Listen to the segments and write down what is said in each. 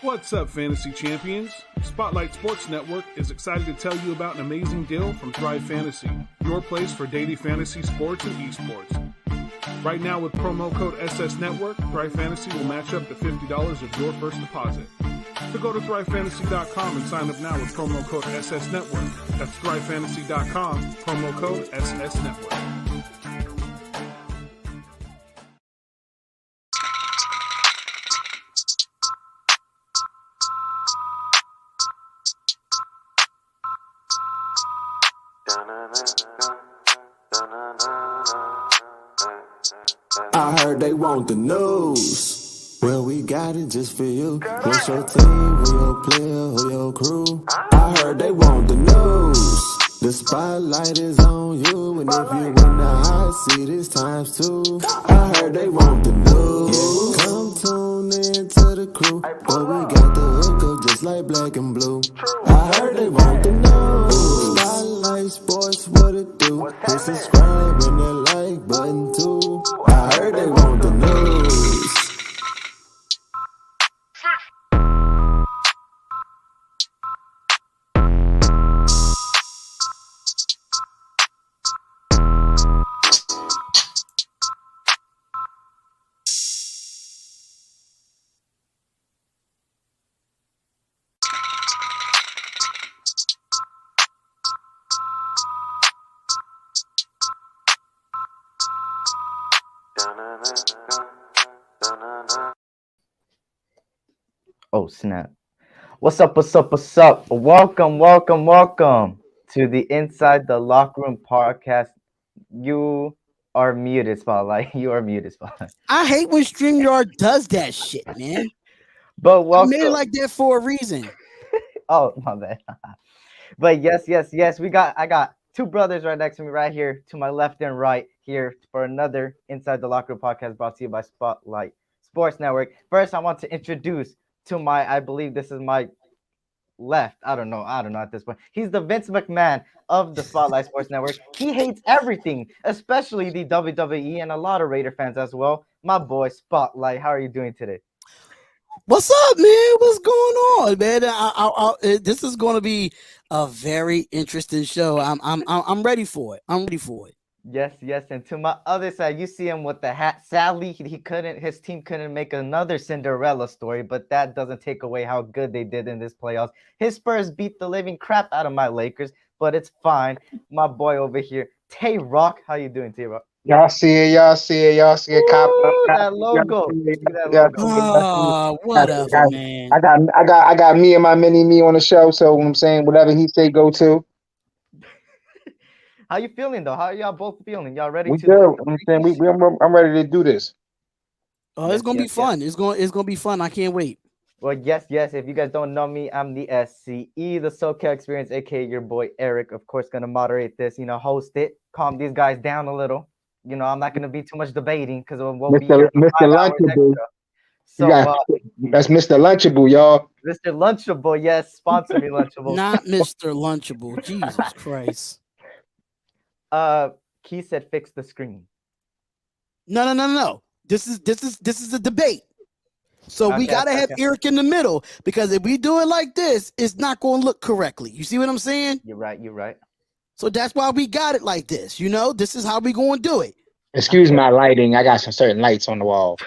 What's up, fantasy champions? Spotlight Sports Network is excited to tell you about an amazing deal from Thrive Fantasy, your place for daily fantasy sports and esports. Right now with promo code SS Network, Thrive Fantasy will match up to $50 of your first deposit. So go to thrivefantasy.com and sign up now with promo code SS Network. That's thrivefantasy.com, promo code SS Network. I heard they want the news. Well, we got it just for you. What's your team? Who your player? Who your crew? I heard they want the news. The spotlight is on you, and if you win the hot seat, it's times two. I heard they want the news. Come tune in to the crew, but we got the hook up just like black and blue. I heard they want the news. Spotlight Sports, what it do? Hit subscribe and the like button too. I heard they want the news. Oh, snap. What's up? Welcome to the Inside the Locker Room podcast. You are muted, Spotlight. You are muted, Spotlight. I hate when StreamYard does that shit, man. But welcome. I made it like that for a reason. Oh, my bad. But yes. I got two brothers right next to me right here, to my left and right here for another Inside the Locker Room podcast brought to you by Spotlight Sports Network. First, I want to introduce to my, I believe this is my left. I don't know at this point. He's the Vince McMahon of the Spotlight Sports Network. He hates everything, especially the WWE and a lot of Raider fans as well. My boy Spotlight, how are you doing today? What's up, man? What's going on, man? This is going to be a very interesting show. I'm ready for it. Yes. And to my other side, you see him with the hat. Sadly, his team couldn't make another Cinderella story, but that doesn't take away how good they did in this playoffs. His Spurs beat the living crap out of my Lakers, but it's fine. My boy over here, Tayrock. How you doing, Tayrock? Y'all see it. That logo. Whatever, man. I got me and my mini me on the show, so I'm saying whatever he say, go to. How you feeling though? How are y'all both feeling? Y'all ready We to? do. I'm saying I'm ready to do this. Oh, it's gonna be fun. It's gonna be fun. I can't wait. Well, yes. If you guys don't know me, I'm the SCE, the SoCal Experience, aka your boy Eric. Of course, gonna moderate this. Host it, calm these guys down a little. I'm not gonna be too much debating because we'll be here Mr. Lunchable. So that's Mr. Lunchable, y'all. Mr. Lunchable, yes, sponsor me, Lunchable. Not Mr. Lunchable. Jesus Christ. Key said fix the screen. No. This is a debate. So we gotta have Eric in the middle, because if we do it like this, it's not gonna look correctly. You see what I'm saying? You're right. So that's why we got it like this. This is how we gonna do it. Excuse my lighting. I got some certain lights on the wall.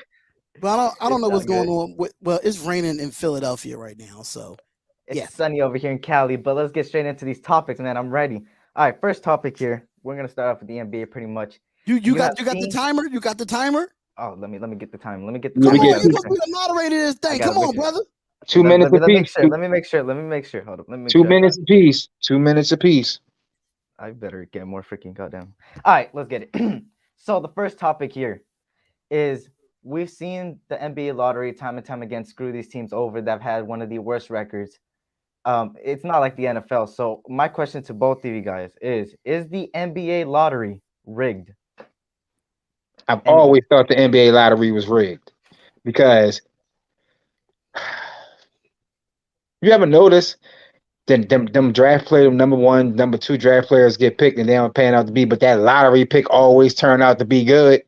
But I don't know what's going on. Well, it's raining in Philadelphia right now, so it's sunny over here in Cali. But let's get straight into these topics, man. I'm ready. All right, first topic here. We're gonna start off with the NBA, pretty much. You got the timer. You got the timer. Oh, let me get the time. Come on, you're supposed to be the moderator of this thing. Come on, brother. 2 minutes apiece. Let me make sure. Hold up. 2 minutes apiece. 2 minutes apiece. I better get more freaking goddamn. All right, let's get it. So the first topic here is we've seen the NBA lottery time and time again screw these teams over that have had one of the worst records. It's not like the NFL. So my question to both of you guys is the NBA lottery rigged? I've always thought the NBA lottery was rigged, because you ever notice them draft players, them number one, number two draft players get picked and they don't pan out to be, but that lottery pick always turn out to be good.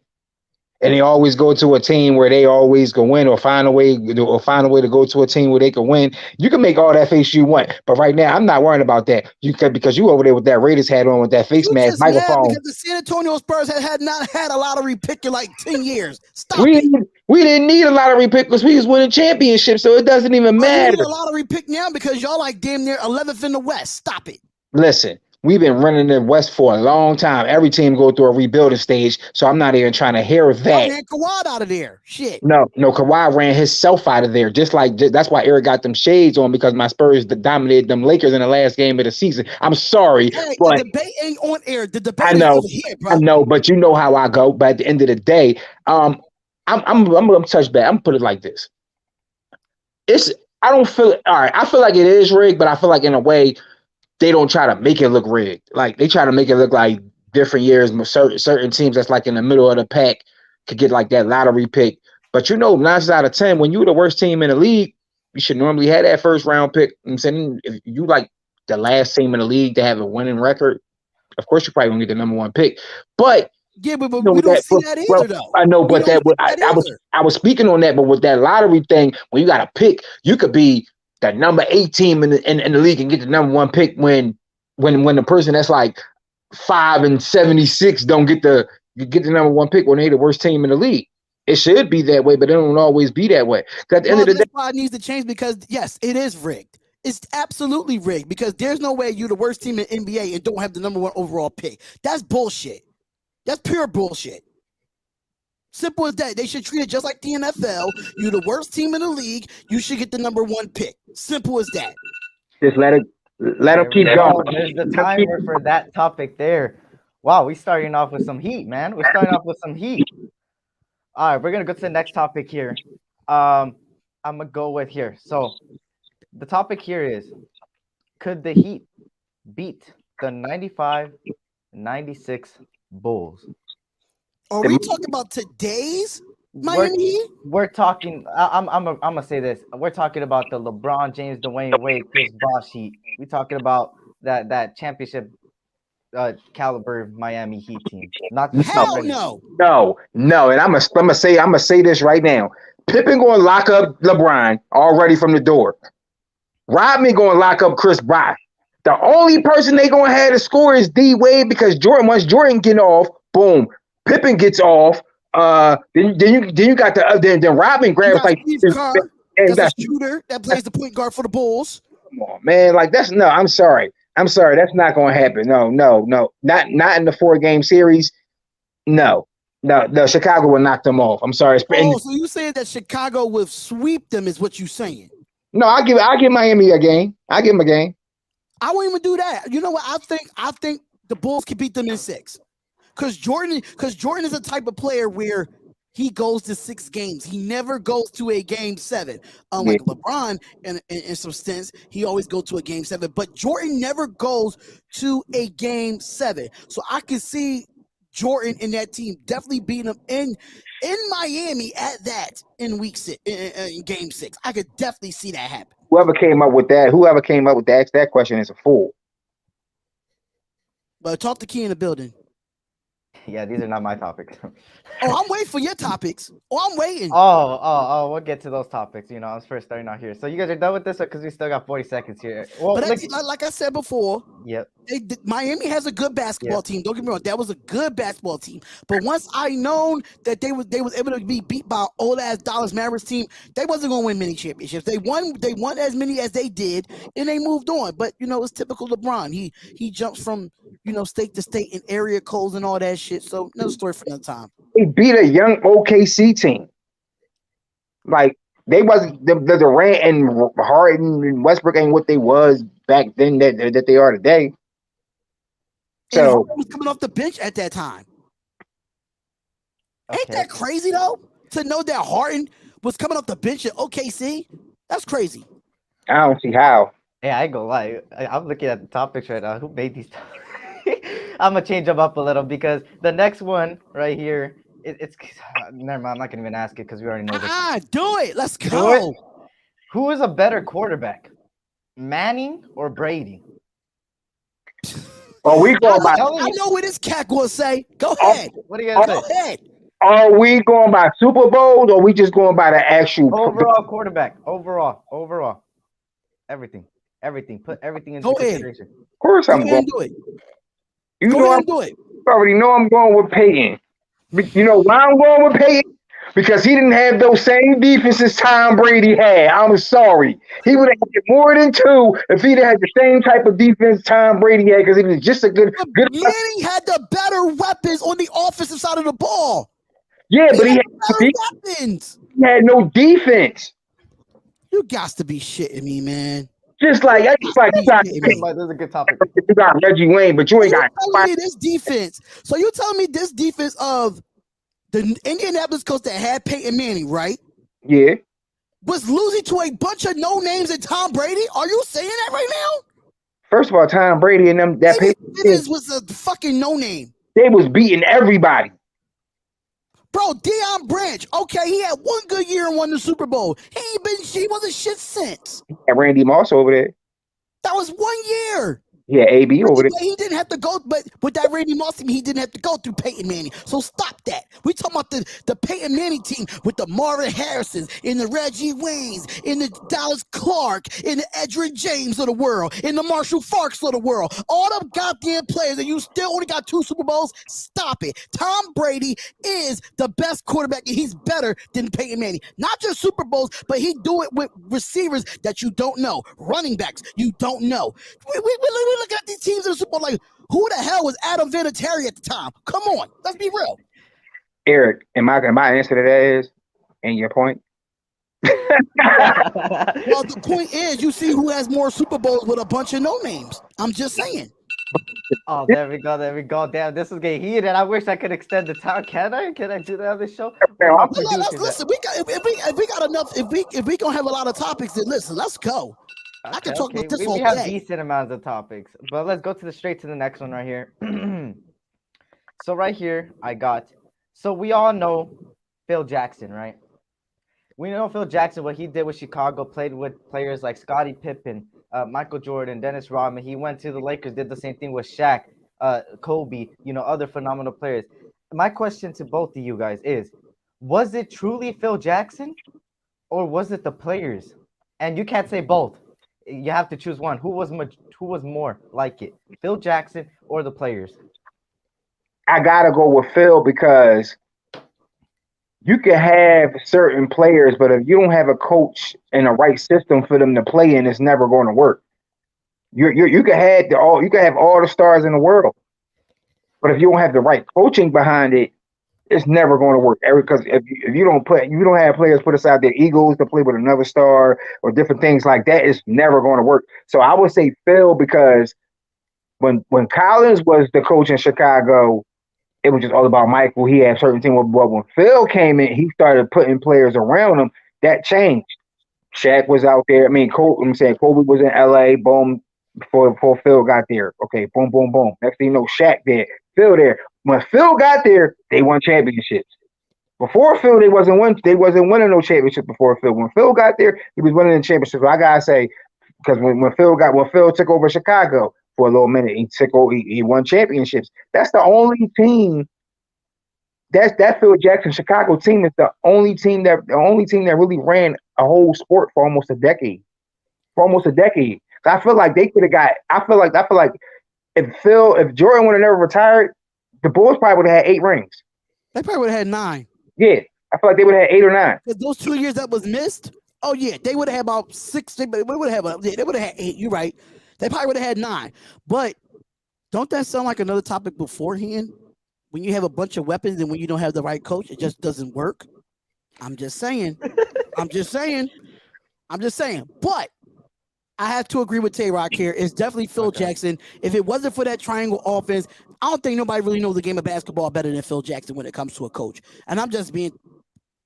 and they always go to a team where they always can win or find a way to go to a team where they can win. You can make all that face you want, but right now I'm not worrying about that. Because you over there with that Raiders hat on with that face mask microphone. Because the San Antonio Spurs had not had a lottery pick in like 10 years. Stop we it. We didn't need a lottery pick because we was winning championships, so it doesn't even matter. You need a lottery pick now because y'all like damn near 11th in the West. Stop it. Listen, we've been running the West for a long time. Every team go through a rebuilding stage, so I'm not even trying to hear that. Ran Kawhi out of there. Shit. No, Kawhi ran himself out of there. That's why Eric got them shades on, because my Spurs dominated them Lakers in the last game of the season. I'm sorry, but the debate ain't on air. The debate I know, is over here, bro. I know, but you know how I go. But at the end of the day, I'm gonna touch back. I'm gonna put it like this. I don't feel all right. I feel like it is rigged, but I feel like in a way they don't try to make it look rigged. Like they try to make it look like different years. Certain teams that's like in the middle of the pack could get like that lottery pick. But 9 out of 10, when you're the worst team in the league, you should normally have that first round pick. I'm saying if you like the last team in the league to have a winning record, of course you're probably gonna get the number one pick. But yeah, but we don't see that either, though. I know, but I was speaking on that. But with that lottery thing, when you got to pick, you could be the number 8 team in the league and get the number one pick when the person that's like 5-76 don't get the number one pick when they the worst team in the league. It should be that way, but it don't always be that way. At the end of the day, that's why it needs to change, because yes, it is rigged. It's absolutely rigged, because there's no way you're the worst team in NBA and don't have the number one overall pick. That's bullshit. That's pure bullshit. Simple as that. They should treat it just like the NFL. You're the worst team in the league. You should get the number one pick. Simple as that. Just let them keep going. There's the timer for that topic there. Wow, we're starting off with some heat, man. We're starting off with some heat. All right, we're gonna go to the next topic here. I'm gonna go with here. So the topic here is: could the Heat beat the 95-96 Bulls? Are we talking about today's Miami Heat? We're talking. I'm gonna say this. We're talking about the LeBron James, Dwayne Wade, Chris Bosh Heat. We're talking about that championship caliber Miami Heat team. Not the no. And I'm gonna say this right now. Pippen gonna lock up LeBron already from the door. Rodman gonna lock up Chris Bosh. The only person they gonna have to score is D Wade, because once Jordan get off, boom, Pippen gets off. Then you got then Rodman grabs like that's a shooter that plays the point guard for the Bulls. Come on, man, like that's no. I'm sorry, that's not gonna happen. No, not in the 4-game series. No. Chicago will knock them off. I'm sorry. So you saying that Chicago will sweep them is what you saying? No, I give Miami a game. I give them a game. I won't even do that. You know what? I think the Bulls can beat them in 6. Because Jordan is a type of player where he goes to 6 games. He never goes to a game 7. Unlike LeBron, in some sense, he always goes to a game 7. But Jordan never goes to a game 7. So I can see Jordan and that team definitely beating them in Miami at that in week 6, in game 6. I could definitely see that happen. Whoever came up with that, ask that question is a fool. But talk to Key in the building. Yeah, these are not my topics. I'm waiting for your topics. I'm waiting. We'll get to those topics. I was first starting out here. So you guys are done with this, because we still got 40 seconds here. Well, but like I said before, yep. Miami has a good basketball team. Don't get me wrong, that was a good basketball team. But once I known that they was able to be beat by old ass Dallas Mavericks team, they wasn't going to win many championships. They won as many as they did, and they moved on. But it's typical LeBron. He jumps from state to state in area codes and all that shit. So another story for another time. He beat a young OKC team. Like they wasn't the Durant and Harden and Westbrook ain't what they was back then that they are today. So and Harden was coming off the bench at that time. Okay. Ain't that crazy though? To know that Harden was coming off the bench at OKC? That's crazy. I don't see how. Yeah, I ain't gonna lie. I'm looking at the topics right now. Who made these topics? I'm gonna change them up a little, because the next one right here, it's never mind. I'm not gonna even ask it because we already know this. Do it. Let's go. Who is a better quarterback, Manning or Brady? Oh, we go by. I know what this cat will say. Go ahead. What are you gonna say? Go ahead. Are we going by Super Bowls or are we just going by the actual Overall quarterback. Overall. Everything. Put everything into Go ahead. consideration. Of course Go I'm ahead going. and do it. You Go know ahead I'm and do it. already know I'm going with Peyton. You know why I'm going with Peyton? Because he didn't have those same defenses Tom Brady had. I'm sorry. He would have had more than 2 if he'd had the same type of defense Tom Brady had because he was just a good. Manning had the better weapons on the offensive side of the ball. Yeah, but he had better weapons. He had no defense. You got to be shitting me, man. Just like you got That's a good topic. You got Reggie Wayne, but you ain't got. Telling me this defense. So you telling me this defense of the Indianapolis coach that had Peyton Manning, right? Yeah. Was losing to a bunch of no names and Tom Brady? Are you saying that right now? First of all, Tom Brady and them that was a fucking no name. They was beating everybody. Bro, Deion Branch. Okay, he had one good year and won the Super Bowl. He wasn't shit since. And Randy Moss over there. That was 1 year. Yeah, AB over there. He didn't have to go, but with that Randy Moss team, he didn't have to go through Peyton Manning. So stop that. We talking about the Peyton Manning team with the Marvin Harrisons, in the Reggie Waynes, in the Dallas Clark, in the Edgerrin James of the world, in the Marshall Farks of the world. All them goddamn players, and you still only got 2 Super Bowls. Stop it. Tom Brady is the best quarterback, and he's better than Peyton Manning. Not just Super Bowls, but he do it with receivers that you don't know, running backs you don't know. We look at these teams in the Super Bowl like, who the hell was Adam Vinatieri at the time? Come on, let's be real. Eric, and my answer to that is, and your point? Well, the point is, you see who has more Super Bowls with a bunch of no names. I'm just saying. Oh, there we go. Damn, this is getting heated. I wish I could extend the time. Can I do that on this show? Listen, if we got enough, if we gonna have a lot of topics, then listen, let's go. I can talk about this all day. We have decent amounts of topics, but let's go straight to the next one right here. So right here, so we all know Phil Jackson, right? We know Phil Jackson, what he did with Chicago, played with players like Scottie Pippen, Michael Jordan, Dennis Rodman. He went to the Lakers, did the same thing with Shaq, Kobe, other phenomenal players. My question to both of you guys is, was it truly Phil Jackson or was it the players? And you can't say both. You have to choose one. Who was more like it, Phil Jackson or the players? I gotta go with Phil because you can have certain players, but if you don't have a coach and a right system for them to play in, it's never going to work. You can have all the stars in the world, but if you don't have the right coaching behind it, it's never going to work. Because if you don't have players put aside their egos to play with another star or different things like that, it's never going to work. So I would say Phil, because when Collins was the coach in Chicago, it was just all about Michael. He had certain things. But when Phil came in, he started putting players around him. That changed. Shaq was out there. Kobe was in LA. Boom, before Phil got there. Okay, boom, boom, boom. Next thing you know, Shaq there, Phil there. When Phil got there, they won championships. Before Phil, they wasn't winning no championships before Phil. When Phil got there, he was winning the championships. I gotta say, because when Phil took over Chicago for a little minute, he won championships. That's the only team. That Phil Jackson Chicago team is the only team that really ran a whole sport for almost a decade. I feel like they could have got. I feel like if Jordan would have never retired, the Bulls probably would have had 8 rings. They probably would have had 9. Yeah, I feel like they would have had 8 or 9. Those 2 years that was missed. Oh yeah, they would have had about 6. They would have had 8. You're right. They probably would have had 9. But don't that sound like another topic beforehand? When you have a bunch of weapons and when you don't have the right coach, it just doesn't work. I'm just saying. But I have to agree with Tayrock here. It's definitely Phil Jackson. If it wasn't for that triangle offense, I don't think nobody really knows the game of basketball better than Phil Jackson when it comes to a coach. And I'm just being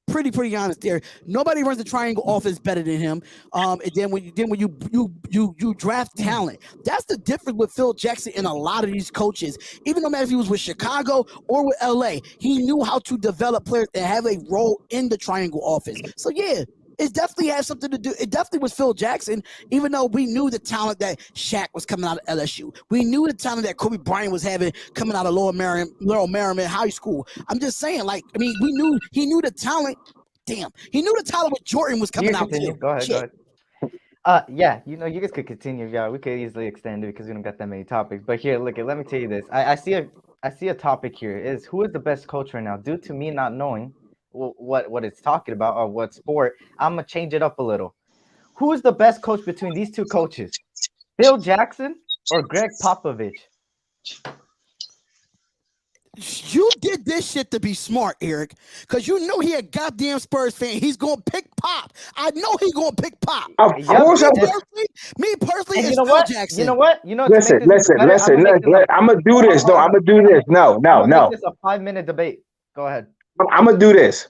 pretty honest there. Nobody runs the triangle offense better than him. And then when you draft talent, that's the difference with Phil Jackson and a lot of these coaches. Even no matter if he was with Chicago or with LA, he knew how to develop players that have a role in the triangle offense. So yeah, It definitely has something to do. It definitely was Phil Jackson, even though we knew the talent that Shaq was coming out of LSU. We knew the talent that Kobe Bryant was having coming out of Lower Merriman High School. I'm just saying, like, I mean, he knew the talent. Damn, he knew the talent with Jordan was coming out too. Go ahead. Shit. Yeah, you guys could continue. Yeah, we could easily extend it because we don't got that many topics. But here, look, let me tell you this. I see a topic here. Is who is the best coach right now? Due to me not knowing what it's talking about or what sport, I'm gonna change it up a little. Who is the best coach between these two coaches? Phil Jackson or Greg Popovich? You did this shit to be smart, Eric, because you know he a goddamn Spurs fan. He's gonna pick Pop. I know he's gonna pick Pop. Of course, me personally, And it's you know Phil what? Jackson. You know what? You know. listen. I'm gonna do this. No, I'm gonna do this. No. It's a 5-minute debate. Go ahead. I'm gonna do this.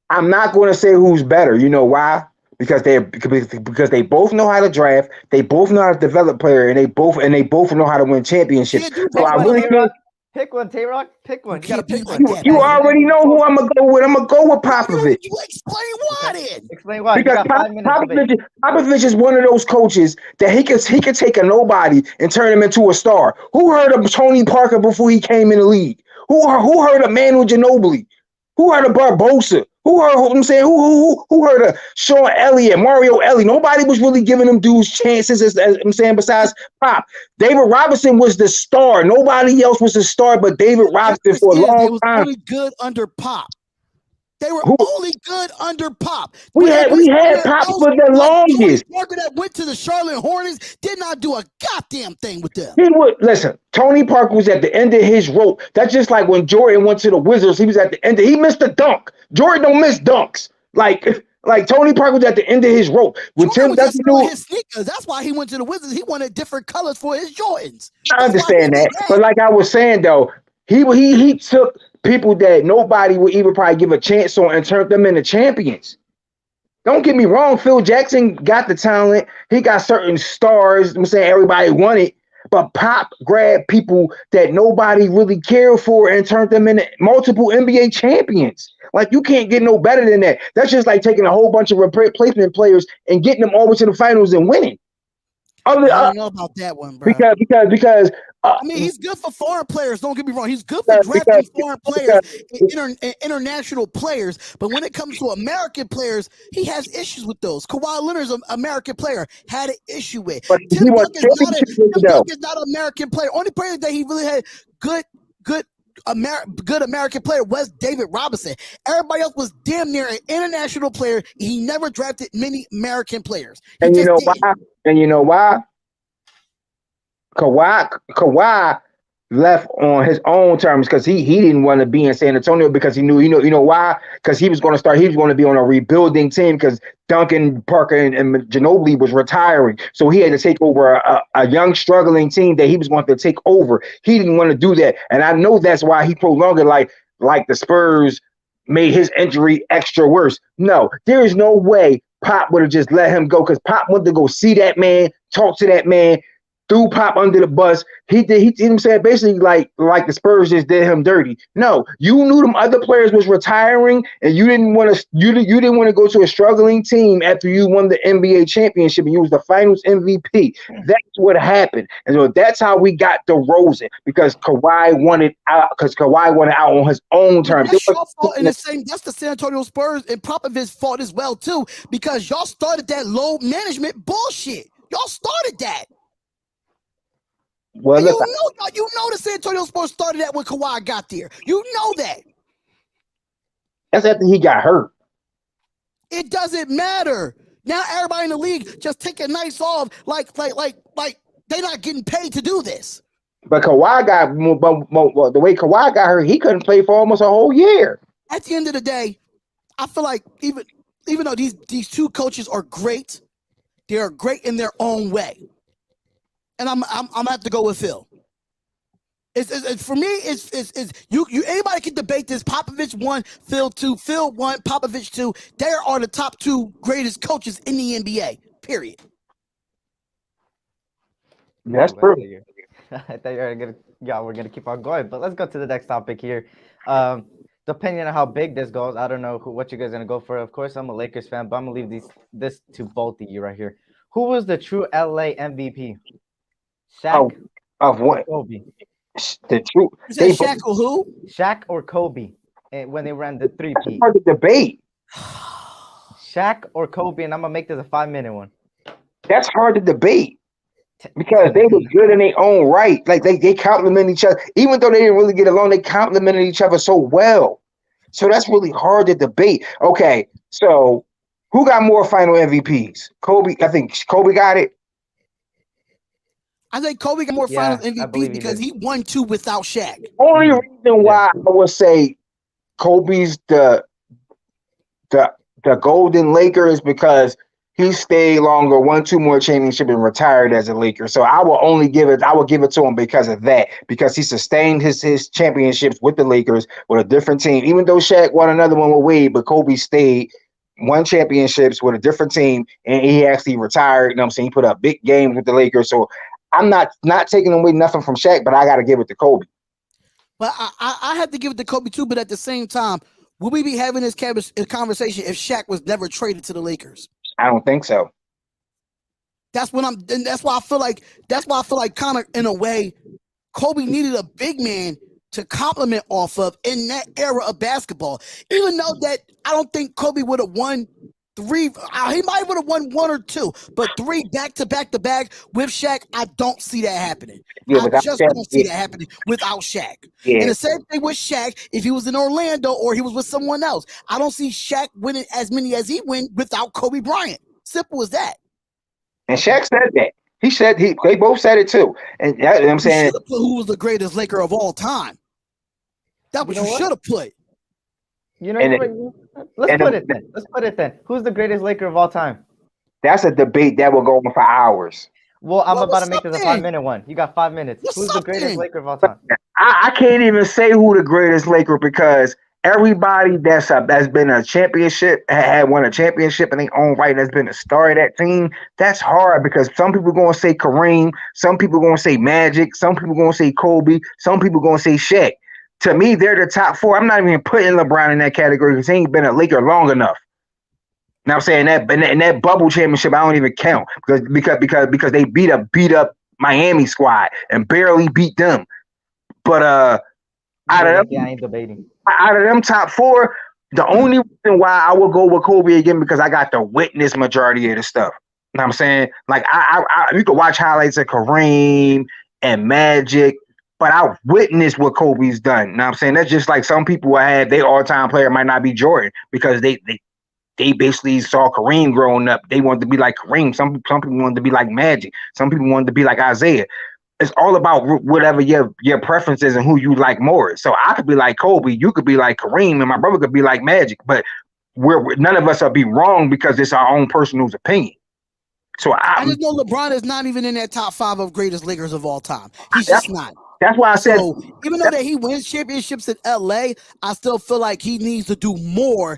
I'm not going to say who's better. You know why? Because they both know how to draft. They both know how to develop player, and they both know how to win championships. So I really think pick one, Tayrock. Pick one. You gotta pick one. You already know who I'm gonna go with. I'm gonna go with Popovich. You explain why then. Explain why. Because Popovich is one of those coaches that he could take a nobody and turn him into a star. Who heard of Tony Parker before he came in the league? Who heard of Manu Ginobili? Who heard of Barbosa? Who heard of Sean Elliott, Mario Ellie? Nobody was really giving them dudes chances, as I'm saying, besides Pop. David Robinson was the star. Nobody else was the star but David Robinson for a long time. They was only good under Pop. They were only good under Pop. We had Pop for the longest. Parker that went to the Charlotte Hornets did not do a goddamn thing with them. He would listen. Tony Parker was at the end of his rope. That's just like when Jordan went to the Wizards. He was at the end. He missed the dunk. Jordan don't miss dunks. Like Tony Parker was at the end of his rope. When Jordan was just his sneakers. That's why he went to the Wizards. He wanted different colors for his Jordans. I understand that, but like I was saying though, he took people that nobody would even probably give a chance on and turned them into champions. Don't get me wrong, Phil Jackson got the talent. He got certain stars. I'm saying everybody wanted, but Pop grabbed people that nobody really cared for and turned them into multiple NBA champions. Like, you can't get no better than that. That's just like taking a whole bunch of replacement players and getting them over to the finals and winning. I don't know about that one, bro. Because I mean, he's good for foreign players. Don't get me wrong. He's good for drafting foreign players, international players. But when it comes to American players, he has issues with those. Kawhi Leonard's an American player, had an issue with. Tim Duncan is not an American player. Only player that he really had good American player was David Robinson. Everybody else was damn near an international player. He never drafted many American players. And you know why? Kawhi left on his own terms because he didn't want to be in San Antonio because he knew, you know why? Because he was going to be on a rebuilding team because Duncan, Parker, and Ginobili was retiring. So he had to take over a young, struggling team that he was going to take over. He didn't want to do that. And I know that's why he prolonged it like the Spurs made his injury extra worse. No, there is no way Pop would have just let him go because Pop wanted to go see that man, talk to that man, threw Pop under the bus. He did him saying basically like the Spurs just did him dirty. No, you knew them other players was retiring and you didn't want to go to a struggling team after you won the NBA championship and you was the finals MVP. That's what happened. And so that's how we got DeRozan because Kawhi wanted out on his own terms. That's your fault in the same. That's the San Antonio Spurs and Popovich's fault as well too because y'all started that low management bullshit. Y'all started that. Well, you know the San Antonio Spurs started that when Kawhi got there. You know that. That's after he got hurt. It doesn't matter. Now everybody in the league just taking nights off like they're not getting paid to do this. But Kawhi the way Kawhi got hurt, he couldn't play for almost a whole year. At the end of the day, I feel like even though these two coaches are great, they are great in their own way. And I'm gonna have to go with Phil. It's for me. It's you. Anybody can debate this. Popovich 1, Phil 2, Phil 1, Popovich 2. They are the top 2 greatest coaches in the NBA. Period. That's true. I thought we're gonna keep on going, but let's go to the next topic here. depending on how big this goes, I don't know what you guys are gonna go for. Of course, I'm a Lakers fan, but I'm gonna leave this to both of you right here. Who was the true LA MVP? Of, Shaq of or what? Kobe? The truth. You They said Shaq or who? Shaq or Kobe when they ran the three-peat? hard to debate. Shaq or Kobe, and I'm gonna make this a 5-minute one. That's hard to debate because they were good in their own right. Like they complement each other. Even though they didn't really get along, they complemented each other so well. So that's really hard to debate. Okay, so who got more final MVPs? Kobe. I think Kobe got it. I think Kobe got more Yeah, finals I believe MVP he because did. he won 2 without Shaq. Only reason why I would say Kobe's the Golden Laker is because he stayed longer, won 2 more championships, and retired as a Laker. So I will give it to him because of that, because he sustained his championships with the Lakers with a different team. Even though Shaq won another one with Wade, but Kobe stayed, won championships with a different team, and he actually retired. You know what I'm saying? He put up big games with the Lakers. So I'm not taking away nothing from Shaq, but I got to give it to Kobe. But I have to give it to Kobe too. But at the same time, will we be having this conversation if Shaq was never traded to the Lakers? I don't think so. That's why I feel like kind of in a way, Kobe needed a big man to compliment off of in that era of basketball. Even though that I don't think Kobe would have won 3. He might would have won 1 or 2, but 3 back to back with Shaq, I don't see that happening. Yeah, I just don't see that happening without Shaq. Yeah. And the same thing with Shaq, if he was in Orlando or he was with someone else, I don't see Shaq winning as many as he win without Kobe Bryant. Simple as that. And Shaq said that. He said they both said it too. And you know what I'm saying, should have put who was the greatest Laker of all time. That's what you should have put. You know, let's put it then. Who's the greatest Laker of all time? That's a debate that will go on for hours. Well, I'm about to make this a 5-minute one. You got 5 minutes. Who's the greatest Laker of all time? I can't even say who the greatest Laker, because everybody that's been a championship, had won a championship in their own right, that's been a star of that team. That's hard because some people are going to say Kareem, some people are going to say Magic, some people are going to say Kobe, some people are going to say Shaq. To me, they're the top 4. I'm not even putting LeBron in that category because he ain't been a Laker long enough. Now I'm saying that in that bubble championship, I don't even count because they beat up Miami squad and barely beat them. But out of them top 4, the only reason why I will go with Kobe again because I got to witness majority of the stuff. You know what I'm saying? Like you could watch highlights of Kareem and Magic, but I witnessed what Kobe's done. You know what I'm saying? That's just like some people will have their all-time player might not be Jordan because they basically saw Kareem growing up. They wanted to be like Kareem. Some people wanted to be like Magic. Some people wanted to be like Isaiah. It's all about whatever your preference is and who you like more. So I could be like Kobe, you could be like Kareem, and my brother could be like Magic. But none of us will be wrong because it's our own personal opinion. So I just know LeBron is not even in that top 5 of greatest Lakers of all time. He's just not. That's why I said, even though that he wins championships in LA, I still feel like he needs to do more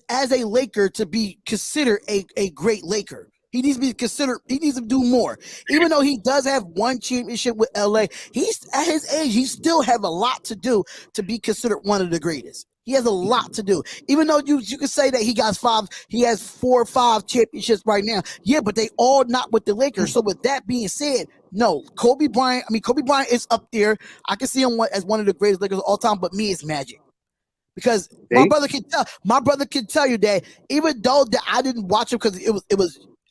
as a Laker to be considered a great Laker. He needs to be considered. He needs to do more. Even though he does have 1 championship with LA, he's at his age. He still have a lot to do to be considered one of the greatest. He has a lot to do. Even though you can say that he has 4 or 5 championships right now. Yeah, but they all not with the Lakers. So with that being said, no, Kobe Bryant is up there. I can see him as one of the greatest Lakers of all time, but me, it's Magic. Because my brother can tell you that even though that I didn't watch him because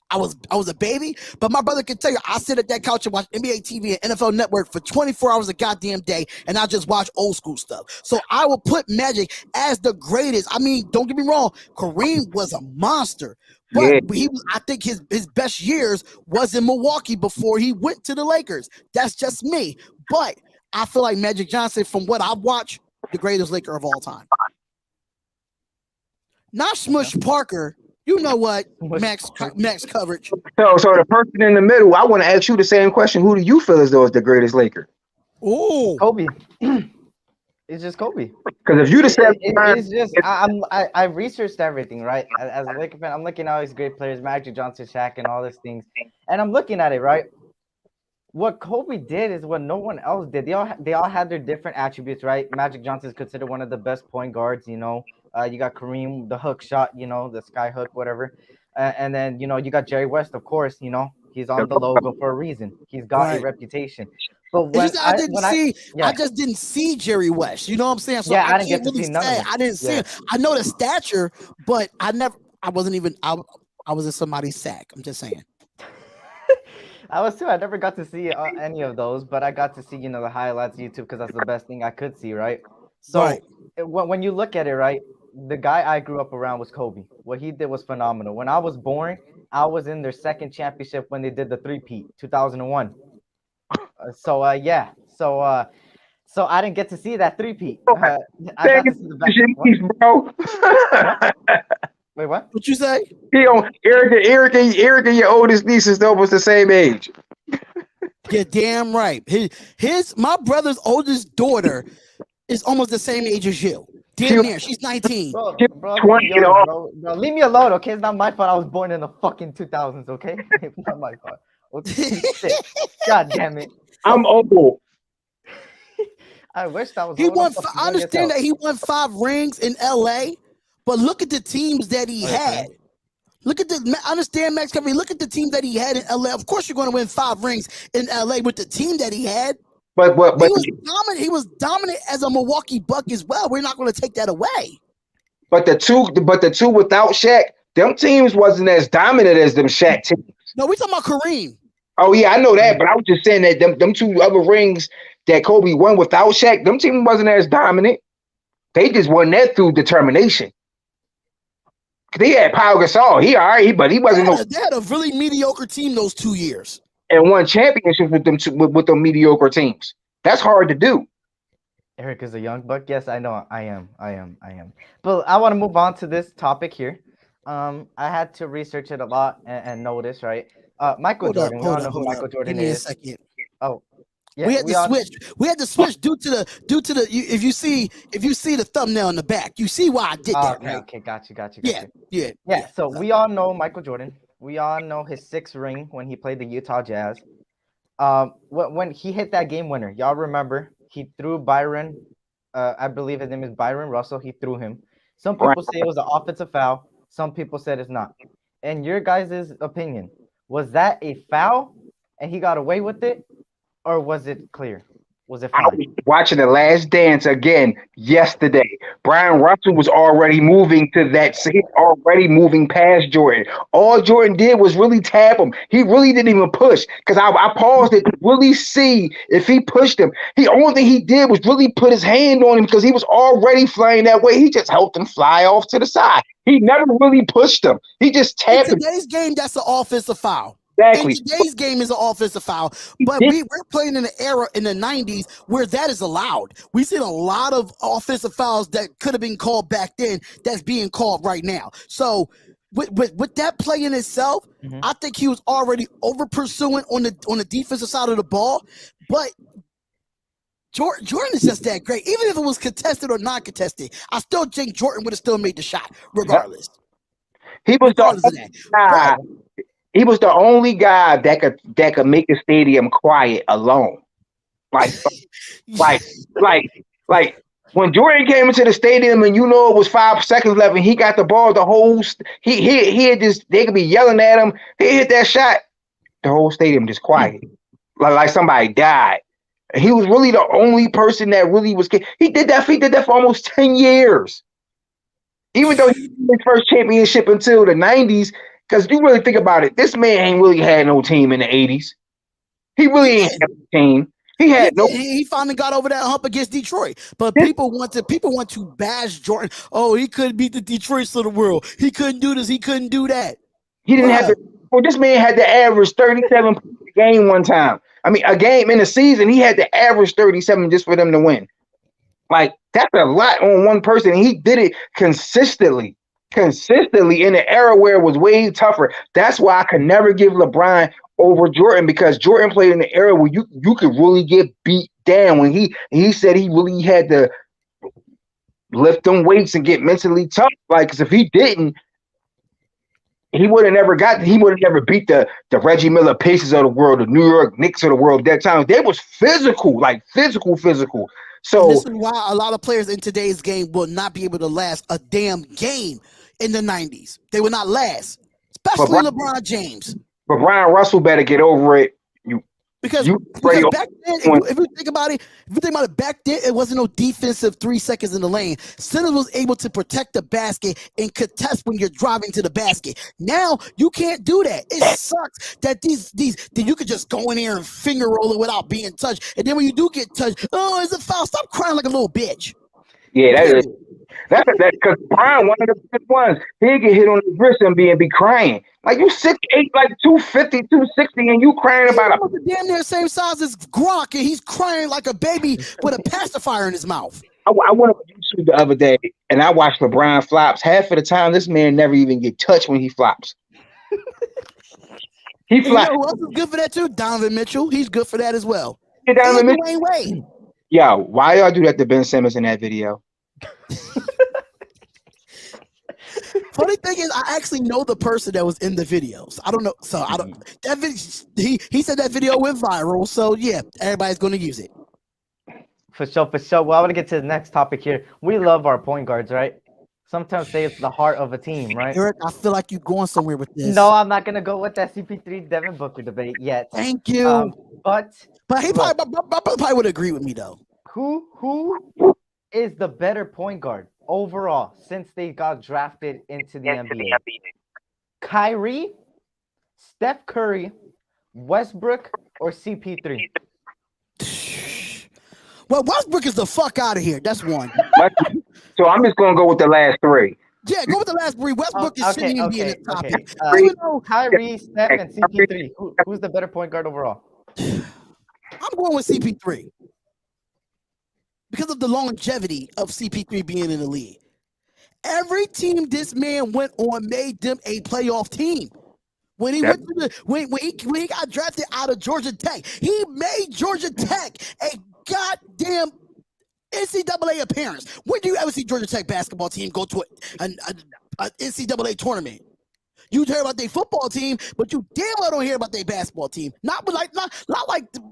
I was a baby, but my brother can tell you I sit at that couch and watch NBA TV and NFL Network for 24 hours a goddamn day, and I just watch old school stuff. So I will put Magic as the greatest. I mean, don't get me wrong, Kareem was a monster, but I think his best years was in Milwaukee before he went to the Lakers. That's just me. But I feel like Magic Johnson, from what I watch, the greatest Laker of all time. Not Smush Parker. You know what, max coverage. So the person in the middle, I want to ask you the same question. Who do you feel as though is the greatest Laker? Oh, Kobe. It's just Kobe. Because if you just said, it's just I researched everything, right? As a Laker fan, I'm looking at all these great players, Magic Johnson, Shaq, and all these things, and I'm looking at it, right? what Kobe did is what no one else did. They all had their different attributes, right? Magic Johnson is considered one of the best point guards. You got Kareem, the hook shot, the sky hook, whatever. And then you got Jerry West, of course. He's on the logo for a reason. He's got a reputation. But when I just didn't see Jerry West. You know what I'm saying? So yeah, I didn't get to see none of it. I didn't see him. I know the stature, but I was in somebody's sack. I'm just saying. I was too. I never got to see any of those, but I got to see, the highlights on YouTube because that's the best thing I could see, right? So when you look at it, right, the guy I grew up around was Kobe. What he did was phenomenal. When I was born, I was in their second championship when they did the three-peat, 2001. So I didn't get to see that three-peat. I got to see the bro. Wait, what? What you say? Eric and your oldest niece is almost the same age. You're damn right. My brother's oldest daughter is almost the same age as you. Damn near. She's 19. Bro, 20, bro, leave me alone, okay? It's not my fault. I was born in the fucking 2000s, okay? It's not my fault. Okay? God damn it. I'm old. I wish that was. I understand that he won 5 rings in LA, but look at the teams that he had. Understand, Max Cover. Look at the team that he had in LA. Of course, you're going to win 5 rings in LA with the team that he had. But he was dominant. He was dominant as a Milwaukee Buck as well. We're not going to take that away. But the two without Shaq, them teams wasn't as dominant as them Shaq teams. No, we talking about Kareem. Oh yeah, I know that, but I was just saying that them 2 other rings that Kobe won without Shaq, them teams wasn't as dominant. They just won that through determination. They had Pau Gasol. He all right, but he wasn't. They had a really mediocre team those 2 years. And won championships with them with them mediocre teams. That's hard to do. Eric is a young buck. Yes, I know. I am. But I want to move on to this topic here. I had to research it a lot and notice, right? Michael Jordan. We all know who Michael Jordan is. Give me a second. Oh, yeah. We had to switch. We had to switch due to the. If you see the thumbnail in the back, you see why I did that. Right? Okay, got you. Yeah. So we all know Michael Jordan. We all know his 6th ring when he played the Utah Jazz. When he hit that game winner, y'all remember he threw Byron. I believe his name is Byron Russell. He threw him. Some people say it was an offensive foul. Some people said it's not. In your guys' opinion, was that a foul and he got away with it, or was it clear? Was it fine? I was watching The Last Dance again yesterday. Bryan Russell was already moving to that. So he's already moving past Jordan. All Jordan did was really tap him. He really didn't even push, because I paused it to really see if he pushed him. The only thing he did was really put his hand on him because he was already flying that way. He just helped him fly off to the side. He never really pushed him. He just tapped him. In today's game, that's an offensive foul. Exactly. In today's game is an offensive foul, but we're playing in an era in the 90s where that is allowed. We've seen a lot of offensive fouls that could have been called back then that's being called right now. So with that play in itself, I think he was already over pursuing on the defensive side of the ball. But Jordan is just that great. Even if it was contested or not contested, I still think Jordan would have still made the shot regardless. He was He was the only guy that could make a stadium quiet alone. Like when Jordan came into the stadium and it was 5 seconds left and he got the ball, he had just, they could be yelling at him. He hit that shot, the whole stadium just quiet, like somebody died. He was really the only person that really was. He did that for almost 10 years. Even though he didn't his first championship until the 90s. Because you really think about it, this man ain't really had no team in the 80s. He really ain't had a team. He finally got over that hump against Detroit. But people want to bash Jordan. Oh, he couldn't beat the Detroits of the world. He couldn't do this. He couldn't do that. He didn't have to. Well, this man had to average 37 points a game one time. I mean, a game in a season, he had to average 37 just for them to win. Like, that's a lot on one person. And he did it consistently in an era where it was way tougher. That's why I could never give LeBron over Jordan, because Jordan played in an era where you could really get beat down. When he said he really had to lift them weights and get mentally tough. Like, 'cause if he didn't, he would have never beat the Reggie Miller Pacers of the world, the New York Knicks of the world at that time. They was physical, like physical. So and this is why a lot of players in today's game will not be able to last a damn game in the 90s. They will not last, especially LeBron James. But Brian Russell better get over it. Because back then, if you think about it, back then it wasn't no defensive 3 seconds in the lane. Simmons was able to protect the basket and contest when you're driving to the basket. Now you can't do that. It sucks that that you could just go in there and finger roll it without being touched. And then when you do get touched, oh, it's a foul. Stop crying like a little bitch. Yeah, that's because Brian, one of the best ones, he'd get hit on the wrist and be crying. Like you 6'8", like 250, 260, and you crying about a damn near same size as Gronk, and he's crying like a baby with a pacifier in his mouth. I went up YouTube the other day and I watched LeBron flops. Half of the time, this man never even get touched when he flops. He flops. Who else is good for that too? Donovan Mitchell. He's good for that as well. Yeah, Donovan Mitchell. Wade. Yo, why y'all do that to Ben Simmons in that video? Funny thing is, I actually know the person that was in the videos. I don't know, so I don't. That video, he said that video went viral, so yeah, everybody's going to use it. For sure. Well, I want to get to the next topic here. We love our point guards, right? Sometimes say it's the heart of a team, right? Eric, I feel like you're going somewhere with this. No, I'm not gonna go with that CP3 Devin Booker debate yet. Thank you. But he probably would agree with me though. Who is the better point guard overall since they got drafted into the NBA? Kyrie, Steph Curry, Westbrook, or CP3? Well, Westbrook is the fuck out of here. That's one. So I'm just gonna go with the last three. Yeah, go with the last three. Westbrook shouldn't even be in the top. Even though Kyrie, Steph, and CP3, who's the better point guard overall? I'm going with CP3 because of the longevity of CP3 being in the league. Every team this man went on made them a playoff team. When he went to when he got drafted out of Georgia Tech, he made Georgia Tech a goddamn NCAA appearance. When do you ever see Georgia Tech basketball team go to an NCAA tournament? You hear about their football team, but you damn well don't hear about their basketball team. Not like.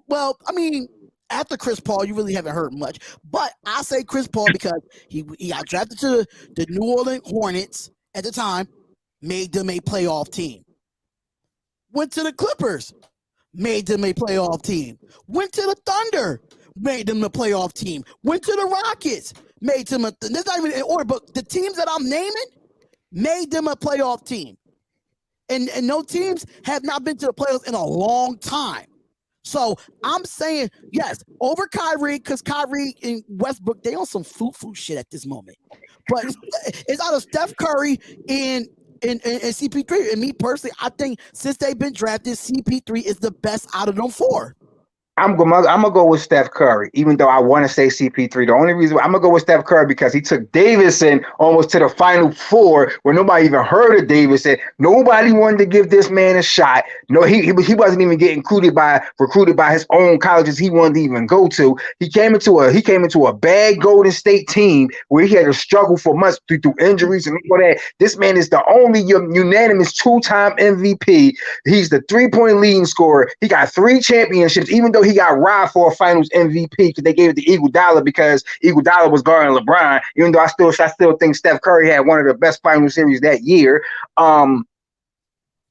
Well, I mean, after Chris Paul, you really haven't heard much. But I say Chris Paul because he got drafted to the New Orleans Hornets at the time, made them a playoff team. Went to the Clippers, made them a playoff team. Went to the Thunder, made them a playoff team. Went to the Rockets, made them that's not even in order, but the teams that I'm naming made them a playoff team. And no teams have not been to the playoffs in a long time. So I'm saying, yes, over Kyrie, because Kyrie and Westbrook, they on some foo-foo shit at this moment. But it's out of Steph Curry and CP3. And me personally, I think since they've been drafted, CP3 is the best out of them four. I'm gonna go with Steph Curry, even though I want to say CP3. The only reason I'm gonna go with Steph Curry because he took Davidson almost to the Final Four, where nobody even heard of Davidson. Nobody wanted to give this man a shot. No, he wasn't even getting recruited by his own colleges he wanted to even go to. He came into a bad Golden State team where he had to struggle for months through injuries and all that. This man is the only unanimous 2-time MVP. He's the 3-point leading scorer. He got 3 championships, even though he got robbed for a Finals MVP because they gave it to Iguodala because Iguodala was guarding LeBron. Even though I still think Steph Curry had one of the best final series that year. Don't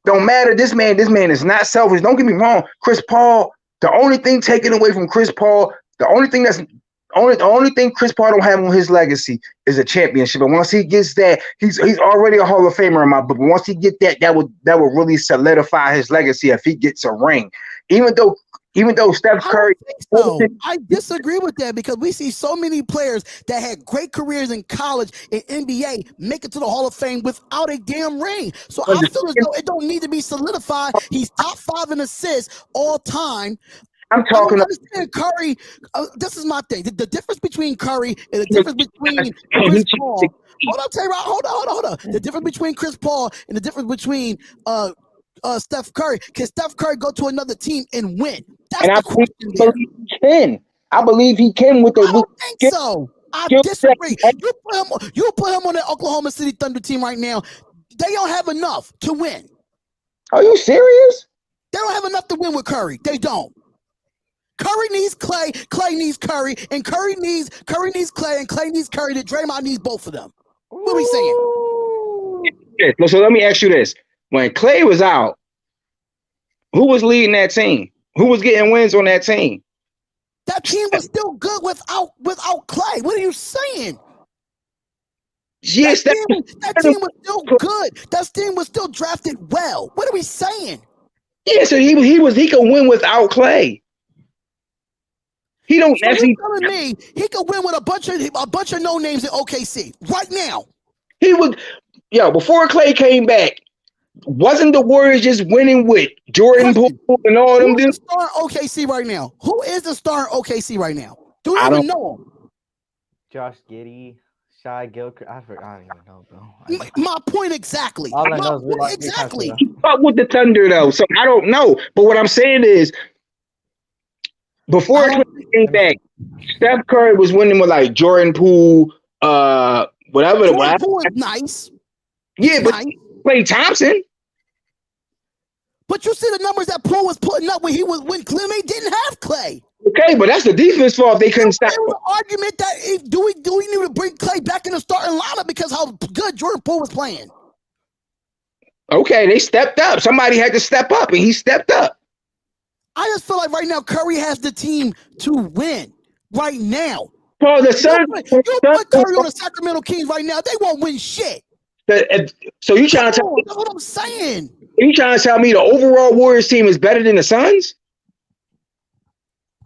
matter. This man is not selfish. Don't get me wrong. Chris Paul. The only thing taken away from Chris Paul, the only thing Chris Paul don't have on his legacy is a championship. And once he gets that, he's already a Hall of Famer in my book. But once he get that would really solidify his legacy if he gets a ring. Even though Steph Curry, I disagree with that because we see so many players that had great careers in college and NBA make it to the Hall of Fame without a damn ring. So I feel as though it don't need to be solidified. He's top 5 in assists all time. I'm talking about Curry. This is my thing. The difference between Curry and the difference between Chris Paul. Hold on, Tayrock. Hold on. The difference between Chris Paul and the difference between Steph Curry. Can Steph Curry go to another team and win? That's the question. I believe he can with the. I don't think so. I disagree. You put him on the Oklahoma City Thunder team right now. They don't have enough to win. Are you serious? They don't have enough to win with Curry. They don't. Curry needs Clay. Clay needs Curry, and Curry needs Clay, and Clay needs Curry. That Draymond needs both of them. What are we saying? Yeah, so let me ask you this: when Clay was out, who was leading that team? Who was getting wins on that team? That team was still good without Clay. What are you saying? Yes, that team was still good. That team was still drafted well. What are we saying? Yeah, so he could win without Clay. He don't So actually. you're telling me he could win with a bunch of no names in OKC right now. He would, before Clay came back, wasn't the Warriors just winning with Jordan Poole and all them dudes? Who's the star in OKC right now? Who is the star in OKC right now? Do you even know him? Josh Giddey, Shai Gilchrist. I don't even know, bro. My point exactly. All I know is exactly. Fuck with the Thunder though, so I don't know. But what I'm saying is, before Clay came back, Steph Curry was winning with like Jordan Poole, whatever. Jordan Poole is nice. Yeah, but Klay Thompson. But you see the numbers that Poole was putting up when they didn't have Clay. Okay, but that's the defense fault if they couldn't stop. There was an argument that do we need to bring Clay back in the starting lineup because how good Jordan Poole was playing. Okay, they stepped up. Somebody had to step up, and he stepped up. I just feel like right now Curry has the team to win right now. Well, the Suns. You put Curry on the Sacramento Kings right now, they won't win shit. So you trying to tell me? That's what I'm saying. You trying to tell me the overall Warriors team is better than the Suns?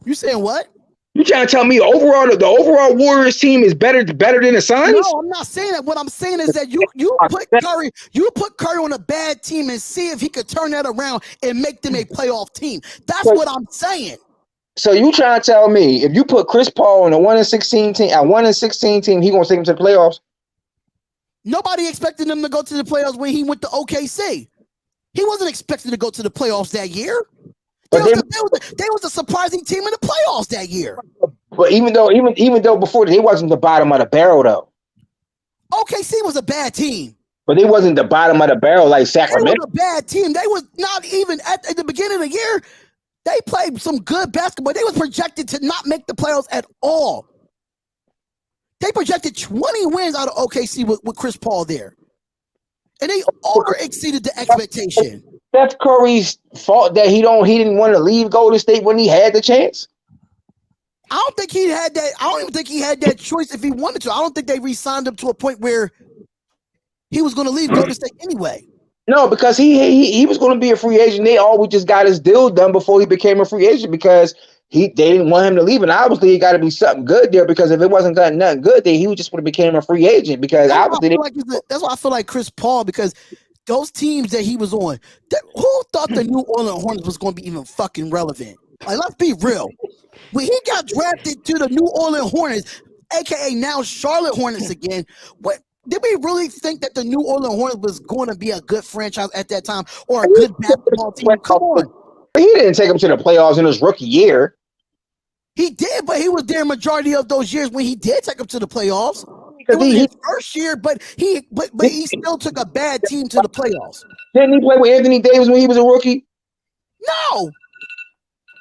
You saying what? You trying to tell me the overall Warriors team is better than the Suns? No, I'm not saying that. What I'm saying is that you put Curry on a bad team and see if he could turn that around and make them a playoff team. That's what I'm saying. So you trying to tell me if you put Chris Paul on a 1-16 team, he gonna take him to the playoffs? Nobody expected him to go to the playoffs when he went to OKC. He wasn't expected to go to the playoffs that year. They was a surprising team in the playoffs that year. But even though before they wasn't the bottom of the barrel though. OKC was a bad team. But they wasn't the bottom of the barrel like Sacramento. They was a bad team. They was not even at the beginning of the year. They played some good basketball. They was projected to not make the playoffs at all. They projected 20 wins out of OKC with Chris Paul there. And they over exceeded the expectation. Steph Curry's fault that he didn't want to leave Golden State when he had the chance. I don't think he had that. I don't even think he had that choice if he wanted to. I don't think they re-signed him to a point where he was going to leave Golden State anyway. No, because he was going to be a free agent. They always just got his deal done before he became a free agent because they didn't want him to leave. And obviously, it got to be something good there because if it wasn't nothing good, then he would just would have became a free agent because obviously that's why I feel like Chris Paul because those teams that he was on, who thought the New Orleans Hornets was going to be even fucking relevant? Like, let's be real. When he got drafted to the New Orleans Hornets, aka now Charlotte Hornets again, what? Did we really think that the New Orleans Hornets was going to be a good franchise at that time or a good basketball team? Come on. He didn't take him to the playoffs in his rookie year. He did, but he was there majority of those years when he did take him to the playoffs. It was his first year, but he still took a bad team to the playoffs. Didn't he play with Anthony Davis when he was a rookie? No.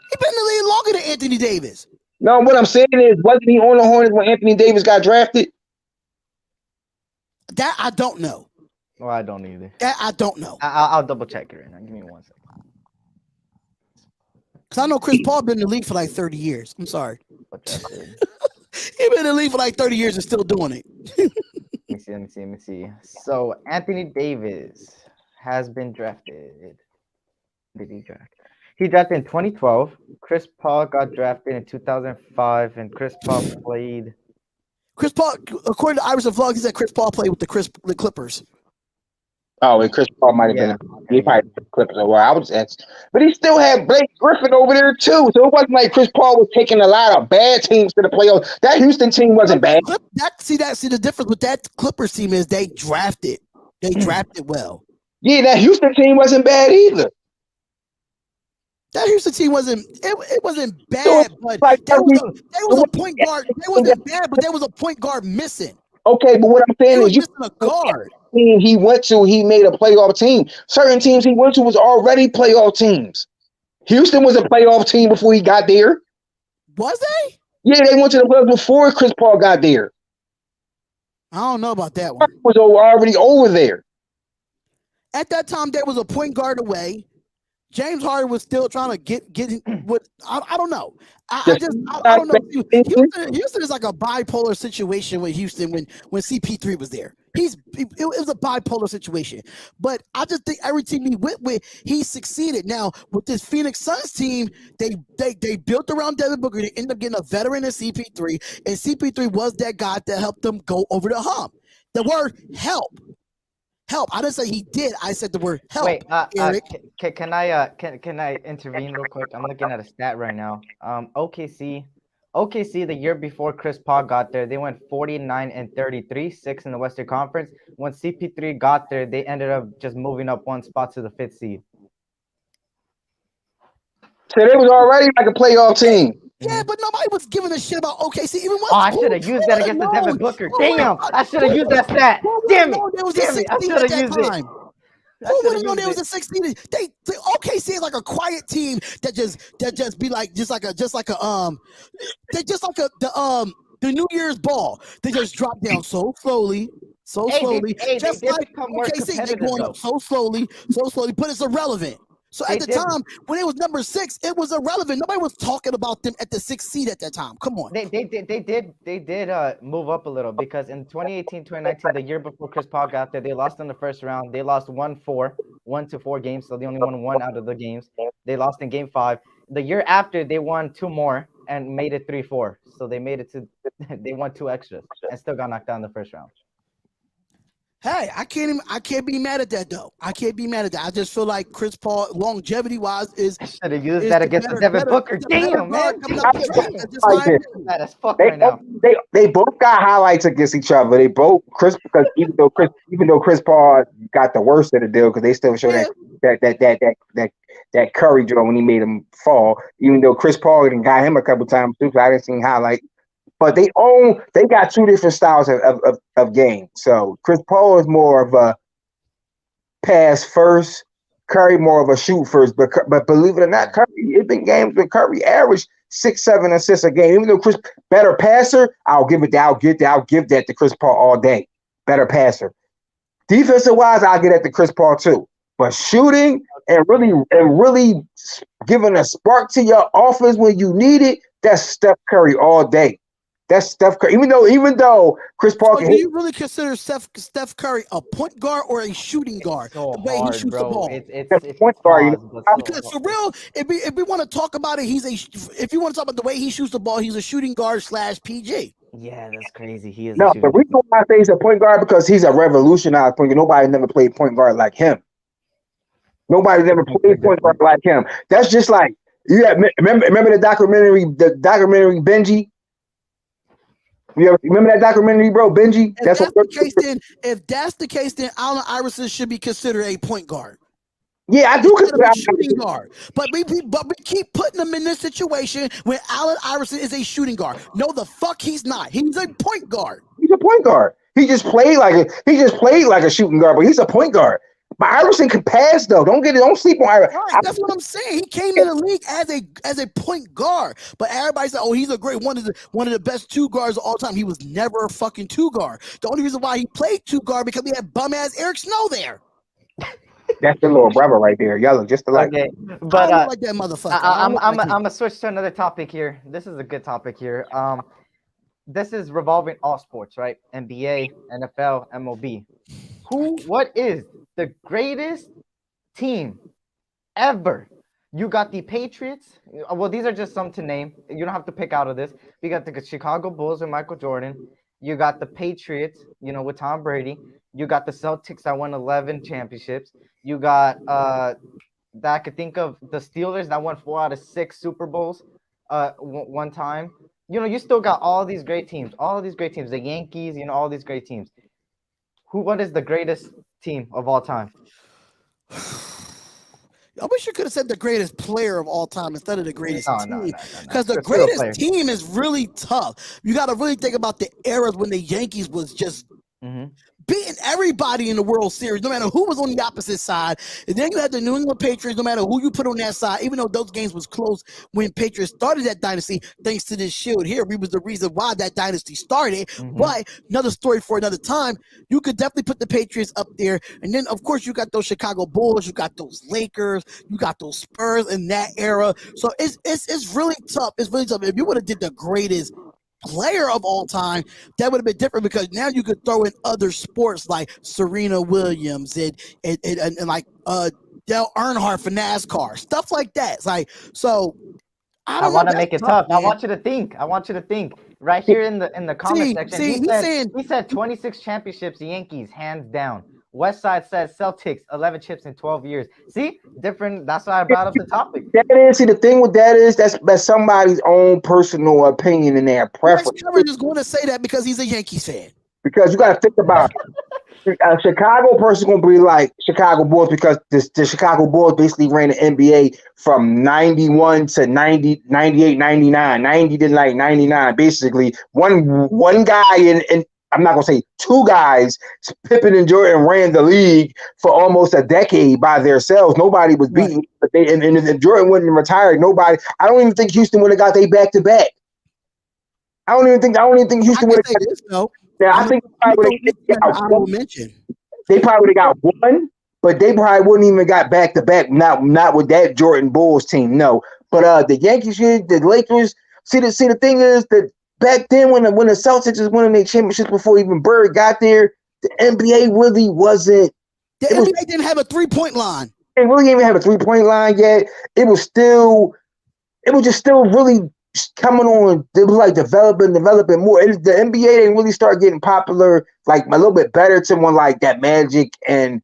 He been in the league longer than Anthony Davis. No, what I'm saying is, wasn't he on the Hornets when Anthony Davis got drafted? That I don't know. Well, I don't either. That I don't know. I'll double check it right now. Give me 1 second. Because I know Chris Paul been in the league for like 30 years. I'm sorry. He been in the league for like 30 years and still doing it. Let me see. So Anthony Davis has been drafted. Did he draft? He drafted in 2012. Chris Paul got drafted in 2005, and Chris Paul played. Chris Paul, according to Iverson Vlog, he said Chris Paul played with the Clippers. Oh, and Chris Paul might have been. He probably the Clippers. Well, I was but he still had Blake Griffin over there too. So it wasn't like Chris Paul was taking a lot of bad teams to the playoffs. That Houston team wasn't bad. See the difference with that Clippers team is they drafted well. Yeah, that Houston team wasn't bad either. That Houston team wasn't bad, but there was a point guard. They wasn't bad, but there was a point guard missing. Okay, but what I'm saying is missing a guard. team he went to, he made a playoff team. Certain teams he went to was already playoff teams. Houston was a playoff team before he got there. Was they? Yeah, they went to the playoffs before Chris Paul got there. I don't know about that one. Was already over there. At that time, there was a point guard away. James Harden was still trying to get what I don't know. I don't know. Houston is like a bipolar situation with Houston when CP3 was there. It was a bipolar situation. But I just think every team he went with, he succeeded. Now with this Phoenix Suns team, they built around Devin Booker. They ended up getting a veteran in CP3, and CP3 was that guy that helped them go over the hump. The word help. Help. I didn't say he did. I said the word help. Wait, Eric. can I intervene real quick? I'm looking at a stat right now. OKC, the year before Chris Paul got there, they went 49-33, 6 in the Western Conference. When CP3 got there, they ended up just moving up one spot to the 5th seed. So they was already like a playoff team. Yeah, but nobody was giving a shit about OKC. Even I should have used that against the Devin Booker. Damn, I should have used that stat. Damn it. I should have used it. Who would have known there was a 16? They OKC is like a quiet team that just be like the New Year's ball. They just drop down so slowly. Just like OKC, they going up so slowly, but it's irrelevant. So at the time, when it was number 6, it was irrelevant. Nobody was talking about them at the 6th seed at that time. Come on. They did move up a little because in 2018-2019, the year before Chris Paul got there, they lost in the first round. They lost 1-4 games, so they only won 1 out of the games. They lost in game 5. The year after, they won 2 more and made it 3-4. So they made it to they won 2 extras and still got knocked out in the first round. Hey, I can't be mad at that though. I can't be mad at that. I just feel like Chris Paul, longevity wise, is. I should have used that against the Devin Booker. Damn, man. They both got highlights against each other. They both because even though Chris Paul got the worst of the deal because they still show that Curry draw when he made him fall. Even though Chris Paul got him a couple times too, so I didn't see highlight. But they got 2 different styles of game. So Chris Paul is more of a pass first, Curry more of a shoot first. But believe it or not, Curry, it's been games with Curry averaged 6-7 assists a game. Even though Chris better passer, I'll give that to Chris Paul all day. Better passer. Defensive wise, I'll get that to Chris Paul too. But shooting and really giving a spark to your offense when you need it, that's Steph Curry all day. That's Steph Curry. Even though Chris Paul do you really consider Steph Curry a point guard or a shooting guard? So the way hard, he shoots bro. the ball. It's point guard. Because for real, if we want to talk about it, if you want to talk about the way he shoots the ball, he's a shooting guard / PG. Yeah, that's crazy. He is. No, the reason why I say he's a point guard because he's a revolutionized point guard. Nobody never played point guard like him. Nobody never played point guard like him. That's just like remember the documentary Benji. Remember that documentary, bro, Benji? If that's the case, then Allen Iverson should be considered a point guard. Yeah, I do consider a shooting guard. But we keep putting him in this situation where Allen Iverson is a shooting guard. No, the fuck he's not. He's a point guard. He's a point guard. He just played like a shooting guard, but he's a point guard. But Iverson can pass though. Don't sleep on Iverson. Right, that's what I'm saying. He came in the league as a point guard, but everybody said, "Oh, he's a great one of the best 2 guards of all time." He was never a fucking 2 guard. The only reason why he played 2 guard because we had bum ass Eric Snow there. That's the little brother right there. Y'all look just alike. Okay, but I don't like that motherfucker. I'm gonna switch to another topic here. This is a good topic here. This is revolving all sports, right? NBA, NFL, MLB. What is the greatest team ever? You got the Patriots. Well, these are just some to name. You don't have to pick out of this. You got the Chicago Bulls with Michael Jordan. You got the Patriots, with Tom Brady. You got the Celtics that won 11 championships. You got that I could think of the Steelers that won 4 out of 6 Super Bowls one time. You still got all these great teams. The Yankees, all these great teams. What is the greatest team of all time? I wish you could have said the greatest player of all time instead of the greatest team. Because the It's real greatest team is really tough. You got to really think about the eras when the Yankees was just beating everybody in the World Series, no matter who was on the opposite side. And then you had the New England Patriots, no matter who you put on that side, even though those games was close when Patriots started that dynasty, thanks to this shield here, we was the reason why that dynasty started. But another story for another time. You could definitely put the Patriots up there. And then, of course, you got those Chicago Bulls, you got those Lakers, you got those Spurs in that era. So it's really tough. It's really tough. If you would have did the greatest player of all time, that would have been different, because now you could throw in other sports like Serena Williams and like Dale Earnhardt for NASCAR, stuff like that. It's like, so I want to make it tough. Man. I want you to think. Right here in the comment section, he said 26 championships, Yankees, hands down. Westside says Celtics, 11 chips in 12 years. See, different. That's why I brought up the topic. The thing with that is that's somebody's own personal opinion and their preference. Trevor is going to say that because he's a Yankees fan. Because you got to think about it. A Chicago person going to be like Chicago Bulls, because the Chicago Bulls basically ran the NBA from 91 to 90, 98, 99, 90 to like 99. Basically, one guy and I'm not going to say two guys, Pippen and Jordan, ran the league for almost a decade by themselves. Nobody was beaten. But and if Jordan wouldn't have retired, nobody. I don't even think Houston would have got their back-to-back. I don't even think Houston would have got this. No. Now, I think they probably would have got one, but they probably wouldn't even got back-to-back, not with that Jordan Bulls team, no. But the Yankees, the Lakers, see the thing is that back then, when the Celtics was winning their championships before even Bird got there, the NBA really wasn't. The NBA didn't have a 3-point line. They really didn't even have a 3-point line yet. It was just still really coming on. It was like developing more. The NBA didn't really start getting popular, like a little bit better to when like that Magic and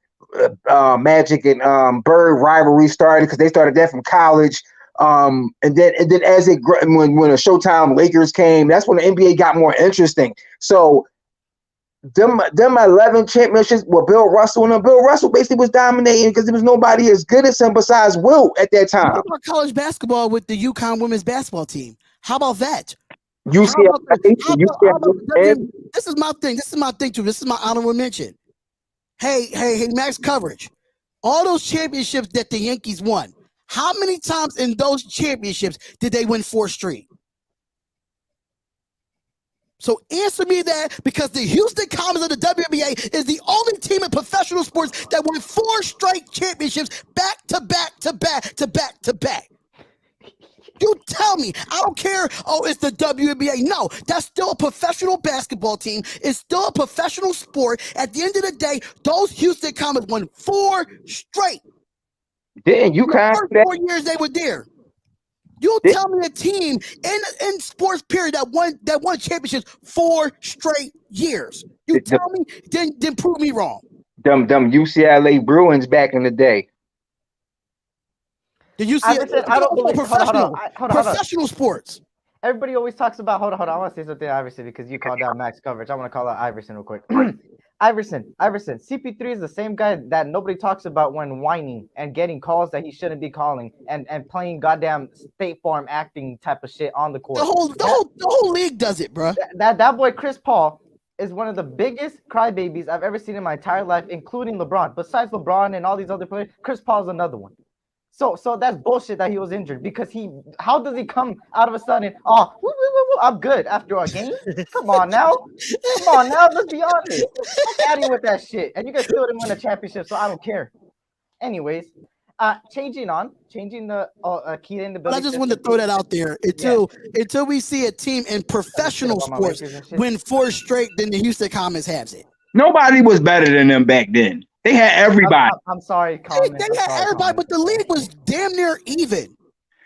Bird rivalry started, because they started that from college. And then as it when the Showtime Lakers came, that's when the NBA got more interesting. So them 11 championships with Bill Russell, and Bill Russell basically was dominating because there was nobody as good as him besides Wilt at that time. What about college basketball with the UConn women's basketball team? How about that? This is my thing. This is my honorable mention. Hey, Max Coverage. All those championships that the Yankees won, how many times in those championships did they win 4 straight? So answer me that, because the Houston Comets of the WNBA is the only team in professional sports that won 4 straight championships back to back to back to back to back. You tell me. I don't care. Oh, it's the WNBA. No, that's still a professional basketball team. It's still a professional sport. At the end of the day, those Houston Comets won 4 straight. Didn't you kind of 4 years they were there? You tell me a team in sports period that won championships 4 straight years. You tell me, then prove me wrong. Them UCLA Bruins back in the day. The UCLA, I don't believe professional sports. Everybody always talks about. Hold on. I want to say something, Iverson, because you called out Max Coverage. I want to call out Iverson real quick. Iverson. CP3 is the same guy that nobody talks about when whining and getting calls that he shouldn't be calling and playing goddamn State Farm acting type of shit on the court. The whole league does it, bro. That boy Chris Paul is one of the biggest crybabies I've ever seen in my entire life, including LeBron. Besides LeBron and all these other players, Chris Paul is another one. So that's bullshit that he was injured, because how does he come out of a sudden, I'm good after a game? Come on now, let's be honest. I'm out of here with that shit. And you guys still didn't win a championship, so I don't care. Anyways, changing the key in the building. I just wanted to throw that out there until we see a team in professional sports win 4 straight, then the Houston Comets has it. Nobody was better than them back then. They had everybody. I'm sorry, Colin. They had everybody, but the league was damn near even.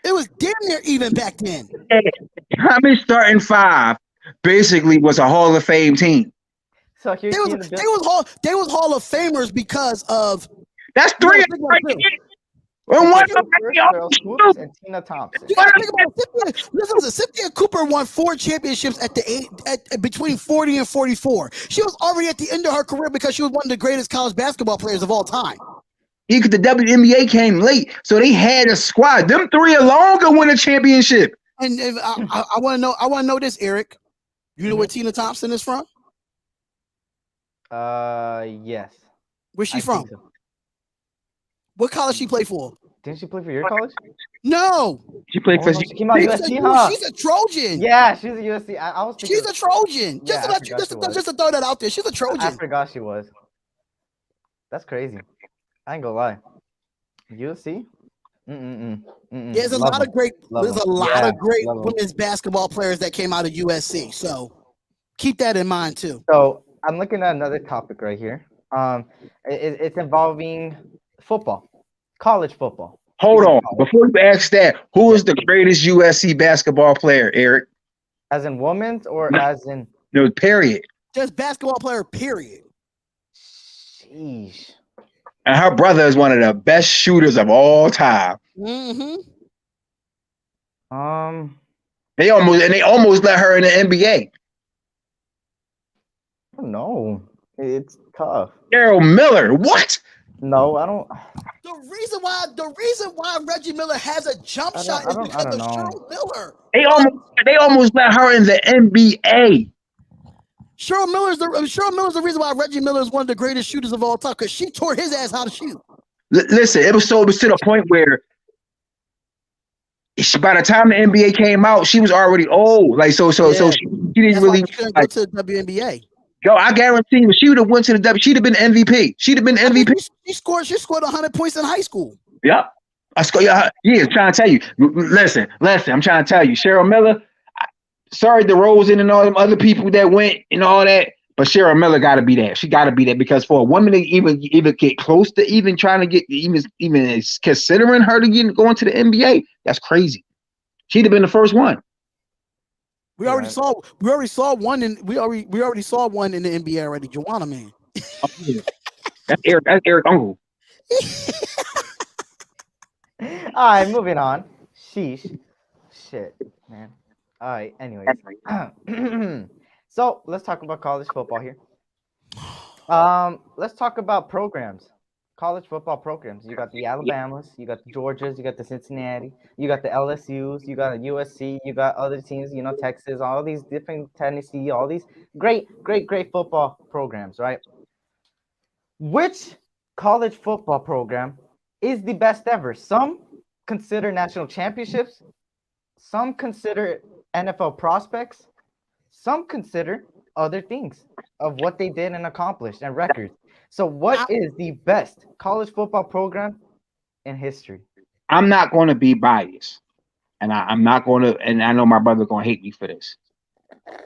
It was damn near even back then. Comets starting 5 basically was a Hall of Fame team. So they was Hall of Famers because of. That's 3. And one and Tina Thompson. Listen, Cynthia Cooper won 4 championships at between 40 and 44. She was already at the end of her career because she was one of the greatest college basketball players of all time. The WNBA came late, so they had a squad. Them 3 alone could win a championship. And I want to know this, Eric. You know where Tina Thompson is from? Yes. Where's she I from? think so. What college she play for? Didn't she play for your college? No. She played Oh, for no, she came out She's USC, a, huh? she's a Trojan. Yeah, she's a USC. I was thinking. She's a Trojan. Yeah, Just to I let you, forgot she was. just to throw that out there. She's a I Trojan. forgot she was. That's crazy. I ain't gonna lie. USC. There's a lot of great. There's a lot of great love 'em. women's basketball players that came out of USC. So keep that in mind too. So I'm looking at another topic right here. It's involving football, college football. Hold on. Before you ask that, who is the greatest USC basketball player, Eric? As in women's or as in? No, period. Just basketball player. Period. Sheesh. And her brother is one of the best shooters of all time. Mm-hmm. They almost let her in the NBA. I don't know. It's tough. Daryl Miller, what? No, I don't. The reason why Reggie Miller has a jump shot is because of Cheryl Miller. They almost let her in the NBA. Cheryl Miller's the reason why Reggie Miller is one of the greatest shooters of all time, because she taught his ass how to shoot. Listen, it was to the point where by the time the NBA came out, she was already old. Like so she didn't really go to the WNBA. Yo, I guarantee you, she would have went to the W. She'd have been MVP. She'd have been MVP. She scored 100 points in high school. Yep. I'm trying to tell you. Listen. I'm trying to tell you, Cheryl Miller. Sorry, DeRozan and all them other people that went and all that, but Cheryl Miller got to be there. She got to be there because for a woman to even get close to even trying to get even considering her to going to the NBA, that's crazy. She'd have been the first one. We already saw one in the NBA already. Joanna, man. That's Eric Uncle. All right, moving on. Sheesh. Shit, man. All right, anyways. So let's talk about college football here. Let's talk about programs. College football programs. You got the Alabamas, you got the Georgias, you got the Cincinnati, you got the LSUs, you got USC, you got other teams, Texas, all these different Tennessee, all these great football programs, right? Which college football program is the best ever? Some consider national championships, some consider NFL prospects, some consider other things of what they did and accomplished and records. So what is the best college football program in history? I'm not going to be biased, and I'm not going to, and I know my brother's going to hate me for this.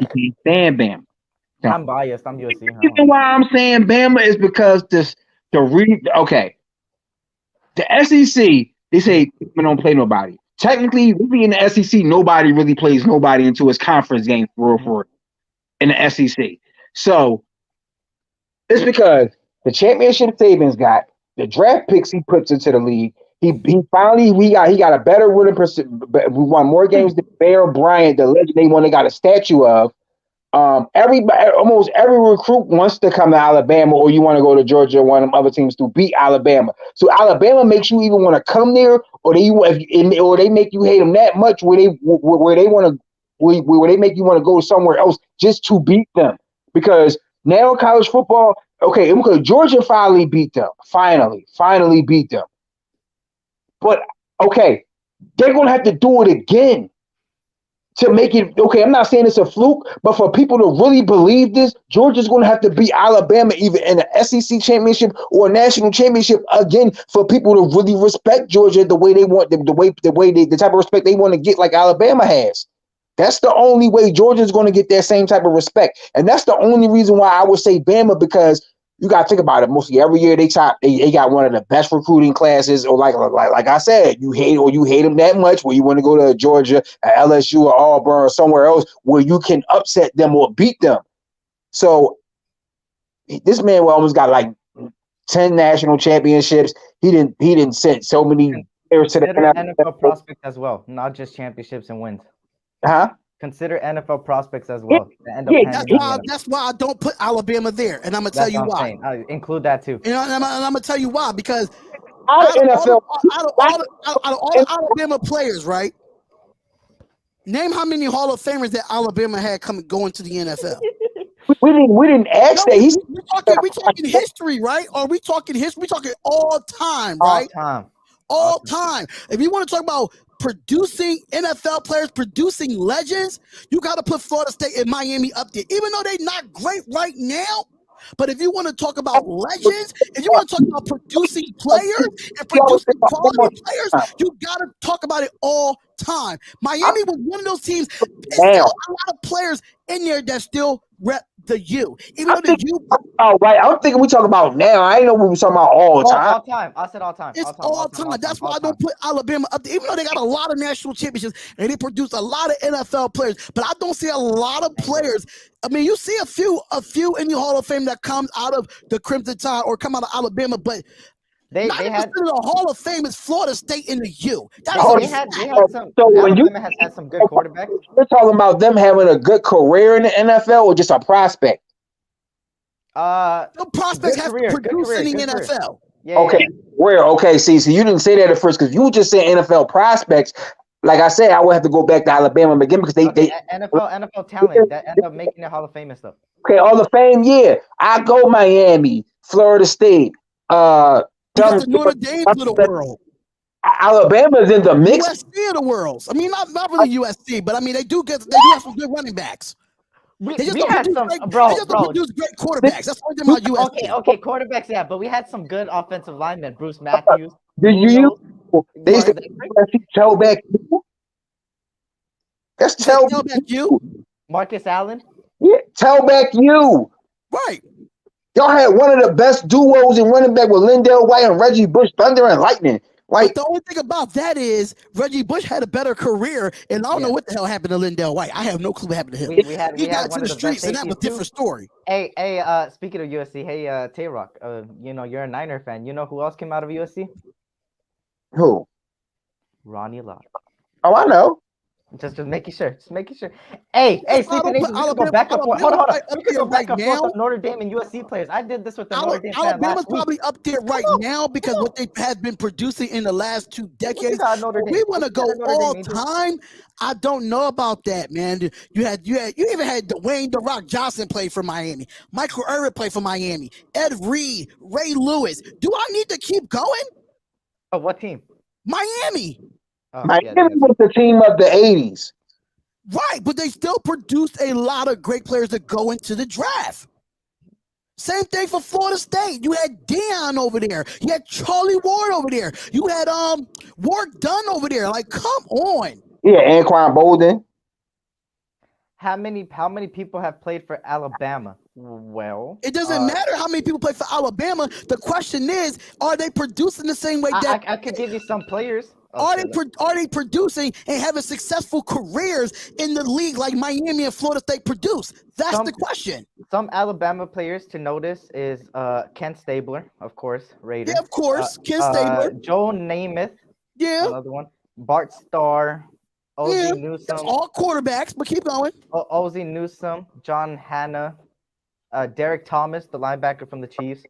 He can't stand Bama. I'm biased. I'm USC. The reason why I'm saying Bama is because the SEC, they say we don't play nobody. Technically, really in the SEC, nobody really plays nobody into his conference game for in the SEC. So it's because the championship Saban's got, the draft picks he puts into the league. He got a better winning percent. We won more games than Bryan, the legend they got a statue of. Almost every recruit wants to come to Alabama, or you want to go to Georgia or one of them other teams to beat Alabama. So Alabama makes you even want to come there, or they make you hate them that much where they make you want to go somewhere else just to beat them. Because now college football, because Georgia finally beat them, finally beat them. But they're gonna have to do it again to make it I'm not saying it's a fluke, but for people to really believe this, Georgia's going to have to beat Alabama either in the SEC championship or a national championship again for people to really respect Georgia the way they want, the type of respect they want to get, like Alabama has. That's the only way Georgia's going to get that same type of respect, and that's the only reason why I would say Bama, because you got to think about it. Mostly every year they got one of the best recruiting classes, or like I said, you hate them that much where you want to go to Georgia, LSU, or Auburn, or somewhere else where you can upset them or beat them. So this man almost got like 10 national championships. He didn't send so many players to the NFL prospects as well, not just championships and wins. Huh? Consider NFL prospects as well. That's why I don't put Alabama there, and I'm gonna tell you why. I'll include that too. And I'm gonna tell you why, because out of all the Alabama players, right? Name how many Hall of Famers that Alabama had going to the NFL. We didn't ask No, that. He's we talking history, right? Or we talking history? We talking all time, All right? time. All time. If you want to talk about producing NFL players, producing legends, you got to put Florida State and Miami up there, even though they're not great right now. But if you want to talk about legends, if you want to talk about producing players and producing quality players, you got to talk about it all time. Miami was one of those teams. It's still a lot of players in there that still rep the U. Even though the U. Oh, right. I'm thinking we talking about now. I didn't know we were talking about all the time. All time. I said all time. It's all time. That's why I don't put Alabama up there, even though they got a lot of national championships and they produce a lot of NFL players. But I don't see a lot of players. I mean, you see a few in the Hall of Fame that comes out of the Crimson Tide or come out of Alabama, but they 90% had of the Hall of Fame is Florida State in the U. they had some. So when Alabama has had some good quarterbacks. We're talking about them having a good career in the NFL or just a prospect? The prospects have to produce in the career. NFL. Yeah, Okay, yeah. where? Okay, see, so you didn't say that at first because you just said NFL prospects. Like I said, I would have to go back to Alabama again because they NFL talent that end up making the Hall of Fame and stuff. Okay, Hall of Fame, yeah. I go Miami, Florida State, Because the Notre Dame of the world. Alabama's in the mix. USC of the world. I mean, not really USC, but I mean they do have some good running backs. We had some, bro. Produce great quarterbacks. That's what they're about USC. Okay, quarterbacks, yeah, but we had some good offensive linemen. Bruce Matthews. Did you? They used to tell back you. That's tell back you. Marcus Allen. Yeah, tell back you. Right. Y'all had one of the best duos in running back with Lindell White and Reggie Bush, Thunder and Lightning. Like, but the only thing about that is Reggie Bush had a better career, and I don't know what the hell happened to Lindell White. I have no clue what happened to him. We got had to the streets, and that was a different story. Hey, speaking of USC, hey, Tayrock, you know, you're a Niner fan. You know who else came out of USC? Who? Ronnie Lott. Oh, I know. Just making sure. Hey, Sleepy Nation, we can go back and forth. Hold on. We can go back and forth with Notre Dame and USC players. I did this with the Notre Dame fan Alabama's last week. probably up there right now because what they have been producing in the last 2 decades. We want to go all time. I don't know about that, man. You even had Dwayne "The Rock" Johnson play for Miami. Michael Irvin played for Miami. Ed Reed, Ray Lewis. Do I need to keep going? Oh, what team? Miami. Miami was the team of the 80s. Right, but they still produced a lot of great players that go into the draft. Same thing for Florida State. You had Deion over there. You had Charlie Ward over there. You had Ward Dunn over there. Like, come on. Yeah, Anquan Bolden. How many people have played for Alabama? Well, it doesn't matter how many people play for Alabama. The question is, are they producing the same way that I could give you some players. Are they producing and having successful careers in the league like Miami and Florida State produce? That's the question. Some Alabama players to notice is Ken Stabler, of course, Raider. Yeah, of course, Ken Stabler. Joe Namath. Yeah. Another one. Bart Starr. Ozzie Newsome. That's all quarterbacks, but keep going. Ozzie Newsome, John Hanna, Derek Thomas, the linebacker from the Chiefs,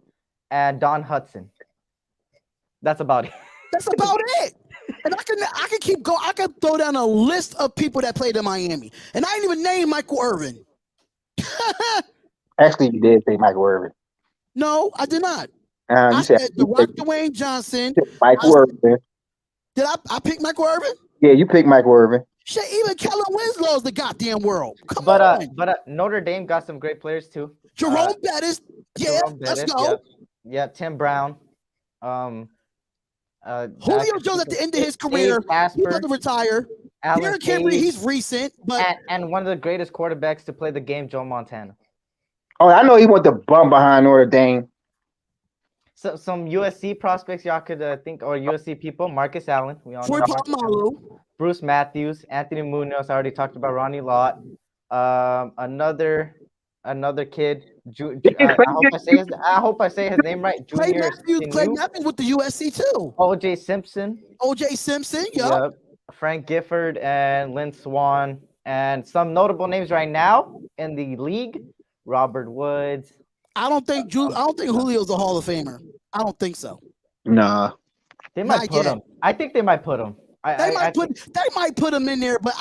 and Don Hudson. That's about it. That's about it. And I can keep going. I can throw down a list of people that played in Miami. And I didn't even name Michael Irvin. Actually, you did say Michael Irvin. No, I did not. I said The Rock Dwayne Johnson. Michael Irvin. Did I pick Michael Irvin? Yeah, you picked Michael Irvin. Shit, even Kellen Winslow's the goddamn world. Come on. But Notre Dame got some great players too. Jerome Bettis. Yeah, let's go. Yeah, Tim Brown. Julio Jones at the end of his career. He's about to retire. Derrick Henry, he's recent, but and one of the greatest quarterbacks to play the game, Joe Montana. Oh, I know he went to bum behind Notre Dame. So some USC prospects y'all could think, or USC people: Marcus Allen, we all know. Bruce Matthews, Anthony Munoz. I already talked about Ronnie Lott. Another kid. I hope I say his name right. Clay Matthews with the USC too. O.J. Simpson. Yep. Frank Gifford and Lynn Swann, and some notable names right now in the league: Robert Woods. I don't think Julio's a Hall of Famer. I don't think so. Nah. They might put him. I think they might put him. They might put him in there, but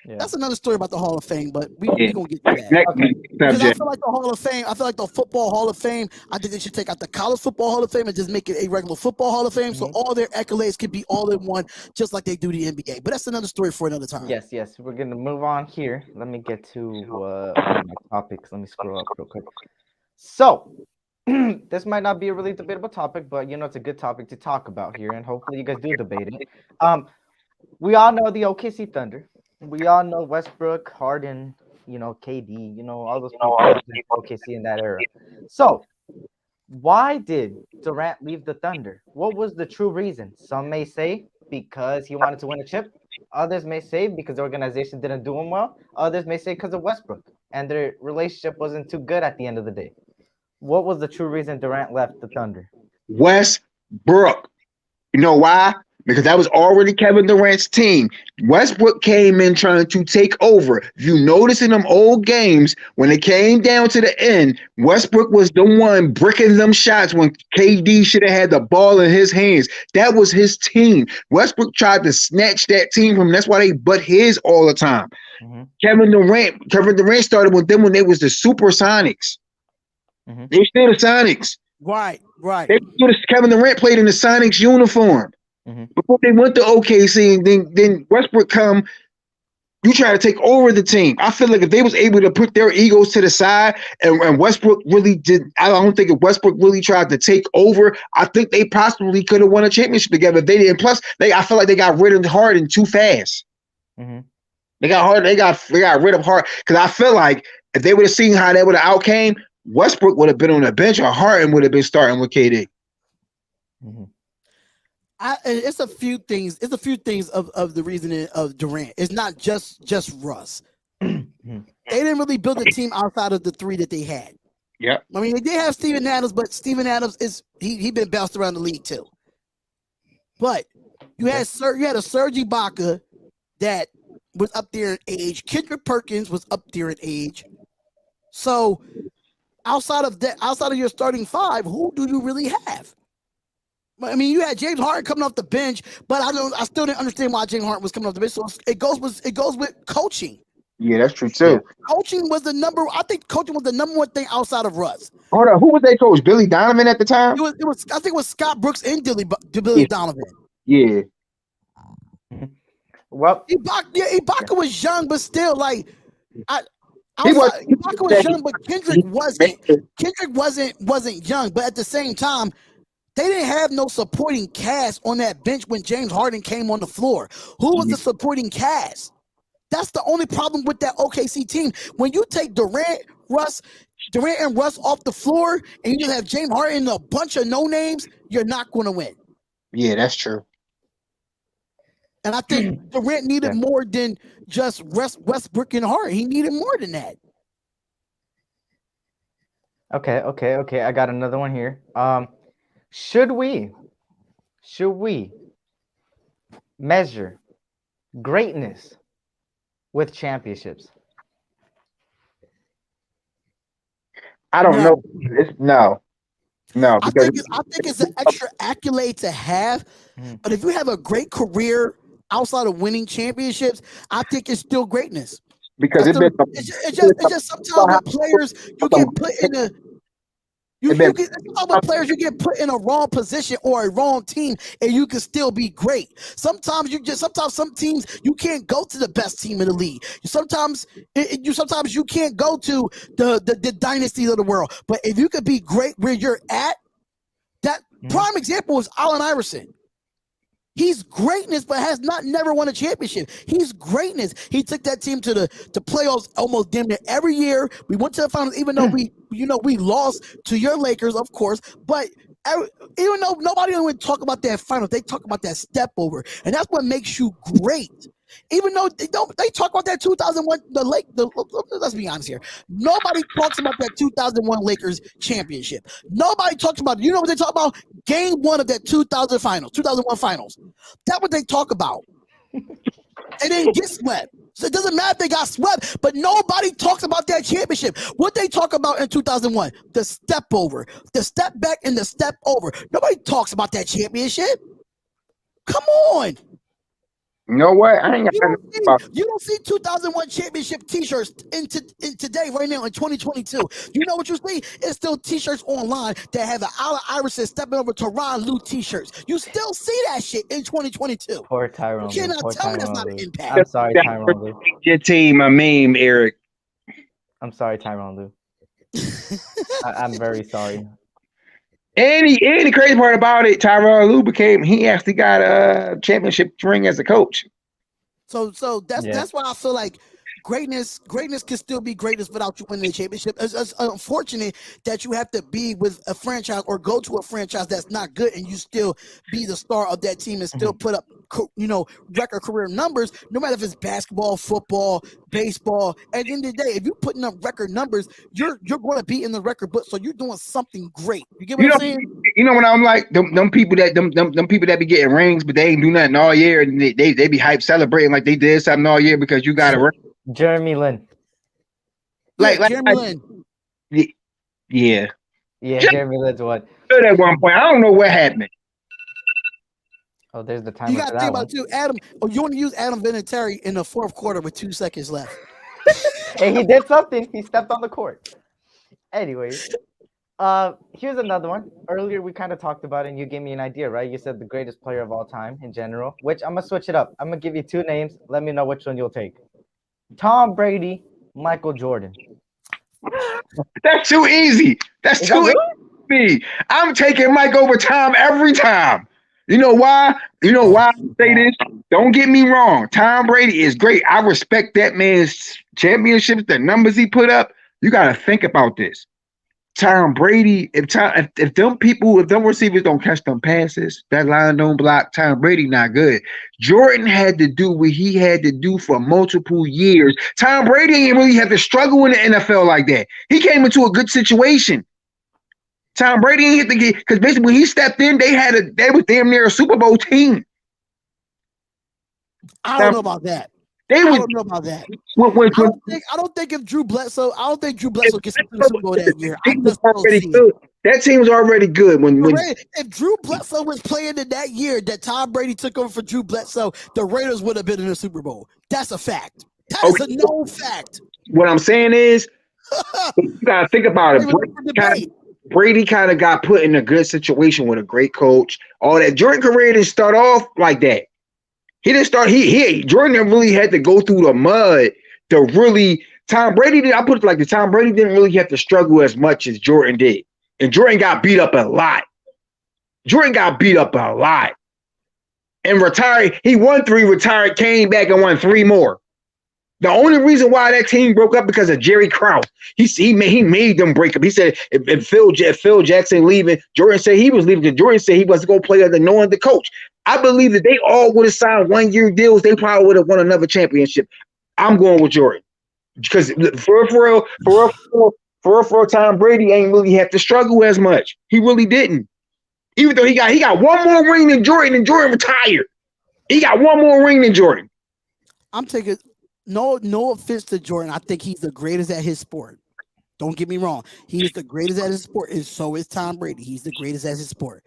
That's another story about the Hall of Fame, but we gonna get to that. Because I feel like the Hall of Fame, I feel like the Football Hall of Fame, I think they should take out the College Football Hall of Fame and just make it a regular Football Hall of Fame, so all their accolades could be all in one, just like they do the NBA. But that's another story for another time. Yes. We're gonna move on here. Let me get to my topics. Let me scroll up real quick. So, this might not be a really debatable topic, but it's a good topic to talk about here, and hopefully you guys do debate it. We all know the OKC Thunder. We all know Westbrook, Harden, KD, all those people OKC in that era. So, why did Durant leave the Thunder? What was the true reason? Some may say because he wanted to win a chip. Others may say because the organization didn't do him well. Others may say because of Westbrook, and their relationship wasn't too good at the end of the day. What was the true reason Durant left the Thunder? Westbrook. You know why? Because that was already Kevin Durant's team. Westbrook came in trying to take over. If you notice in them old games, when it came down to the end, Westbrook was the one bricking them shots when KD should have had the ball in his hands. That was his team. Westbrook tried to snatch that team from him. That's why they butt heads all the time. Kevin Durant started with them when they was the Supersonics. They were still the Sonics. Right. Kevin Durant played in the Sonics uniform. Before they went to OKC, and then Westbrook come, you try to take over the team. I feel like if they was able to put their egos to the side, and Westbrook really did, I don't think if Westbrook really tried to take over, I think they possibly could have won a championship together. They didn't. Plus, I feel like they got rid of Harden too fast. They got rid of Harden because I feel like if they would have seen how they would have outcame, Westbrook would have been on the bench, or Harden would have been starting with KD. It's a few things. It's a few things of the reasoning of Durant. It's not just Russ. They didn't really build a team outside of the three that they had. Yeah. I mean, they did have Steven Adams, but Steven Adams he been bounced around the league too. But you had a Serge Ibaka that was up there in age. Kendrick Perkins was up there in age. So outside of your starting five, who do you really have? I mean, you had James Harden coming off the bench, but I still didn't understand why James Harden was coming off the bench. So it goes with coaching. Yeah, that's true too. Coaching was the number one thing outside of Russ. Hold on, who was their coach? Billy Donovan at the time? I think it was Scott Brooks and Billy Donovan. Yeah. Well, Ibaka was young, but still, like Ibaka was young, but Kendrick wasn't. Kendrick wasn't young, but at the same time, they didn't have no supporting cast on that bench when James Harden came on the floor. Who was the supporting cast? That's the only problem with that OKC team. When you take Durant and Russ off the floor, and you just have James Harden and a bunch of no names, you're not going to win. Yeah, that's true. And I think Durant needed more than just Westbrook and Harden. He needed more than that. Okay. I got another one here. Should we measure greatness with championships? I don't know. No. I think it's an extra accolade to have, but if you have a great career outside of winning championships, I think it's still greatness. Because it's just sometimes with players you get put in a you get put in a wrong position or a wrong team, and you can still be great. Sometimes some teams you can't go to the best team in the league. Sometimes you can't go to the dynasty of the world. But if you could be great where you're at, that prime example is Allen Iverson. He's greatness, but has never won a championship. He's greatness. He took that team to the playoffs almost damn near every year. We went to the finals, even though we lost to your Lakers, of course. But even though nobody even talk about that finals, they talk about that step over, and that's what makes you great. Even though they talk about that 2001 let's be honest here. Nobody talks about that 2001 Lakers championship. Nobody talks about it. You know what they talk about? Game 1 of that 2001 finals. That's what they talk about. They didn't get swept. So it doesn't matter if they got swept, but nobody talks about that championship. What they talk about in 2001, the step over, the step back and the step over. Nobody talks about that championship. Come on. You know what? I ain't You got nothing about don't see 2001 championship T-shirts in today, right now in 2022. You know what you see? It's still T-shirts online that have the Allen Iverson stepping over to Ron Lue T-shirts. You still see that shit in 2022. Poor Tyrone. You cannot Poor tell me that's not Tyrone an Lue. impact. I'm sorry, Tyrone Lue. your team, a meme, Eric. I'm sorry, Tyrone Lue. I'm very sorry. And the crazy part about it, Tyrone Lue he actually got a championship ring as a coach. So that's why I feel like greatness can still be greatness without you winning the championship. It's unfortunate that you have to be with a franchise or go to a franchise that's not good and you still be the star of that team and still put up record career numbers, no matter if it's basketball, football, baseball. At the end of the day, if you're putting up record numbers, you're going to be in the record book, so you're doing something great. You get what I'm saying? You know what I'm like? Them people that be getting rings, but they ain't do nothing all year, and they be hyped celebrating like they did something all year because you got a ring. Jeremy Lin. Jeremy Lin. Yeah. Jeremy Lin's one. At one point, I don't know what happened. Oh, there's the timer. You got for to that think one. about it too, Adam. Oh, you want to use Adam Vinatieri in the fourth quarter with 2 seconds left. Hey, he did something. He stepped on the court. Anyways, here's another one. Earlier, we kind of talked about it, and you gave me an idea, right? You said the greatest player of all time in general, which I'm going to switch it up. I'm going to give you two names. Let me know which one you'll take. Tom Brady, Michael Jordan. That's too easy. That's too easy. I'm taking Mike over Tom every time. You know why? I say this? Don't get me wrong. Tom Brady is great. I respect that man's championships, the numbers he put up. You got to think about this. Tom Brady, if them receivers don't catch them passes, that line don't block, Tom Brady not good. Jordan had to do what he had to do for multiple years. Tom Brady didn't really have to struggle in the NFL like that. He came into a good situation. Tom Brady didn't hit the game because basically when he stepped in, they was damn near a Super Bowl team. I don't know about that. I don't know about that. I don't think Drew Bledsoe gets into the Super Bowl that year. That team was already good. If Drew Bledsoe was playing in that year that Tom Brady took over for Drew Bledsoe, the Raiders would have been in the Super Bowl. That's a fact. That is a known fact. What I'm saying is, you gotta think about it. Brady kind of got put in a good situation with a great coach. All that. Jordan career didn't start off like that. He didn't start. Jordan really had to go through the mud to really. Tom Brady did. I put it like this: Tom Brady didn't really have to struggle as much as Jordan did, and Jordan got beat up a lot. And retired. He won 3, retired, came back and won 3 more. The only reason why that team broke up because of Jerry Krause. He made them break up. He said if Phil Jackson leaving, Jordan said he was leaving because Jordan said he wasn't going to play under knowing the coach. I believe that they all would have signed 1-year deals. They probably would have won another championship. I'm going with Jordan because for real, Tom Brady ain't really have to struggle as much. He really didn't. Even though he got one more ring than Jordan, and Jordan retired. He got one more ring than Jordan. I'm taking no offense to Jordan. I think he's the greatest at his sport. Don't get me wrong. He is the greatest at his sport, and so is Tom Brady. He's the greatest at his sport.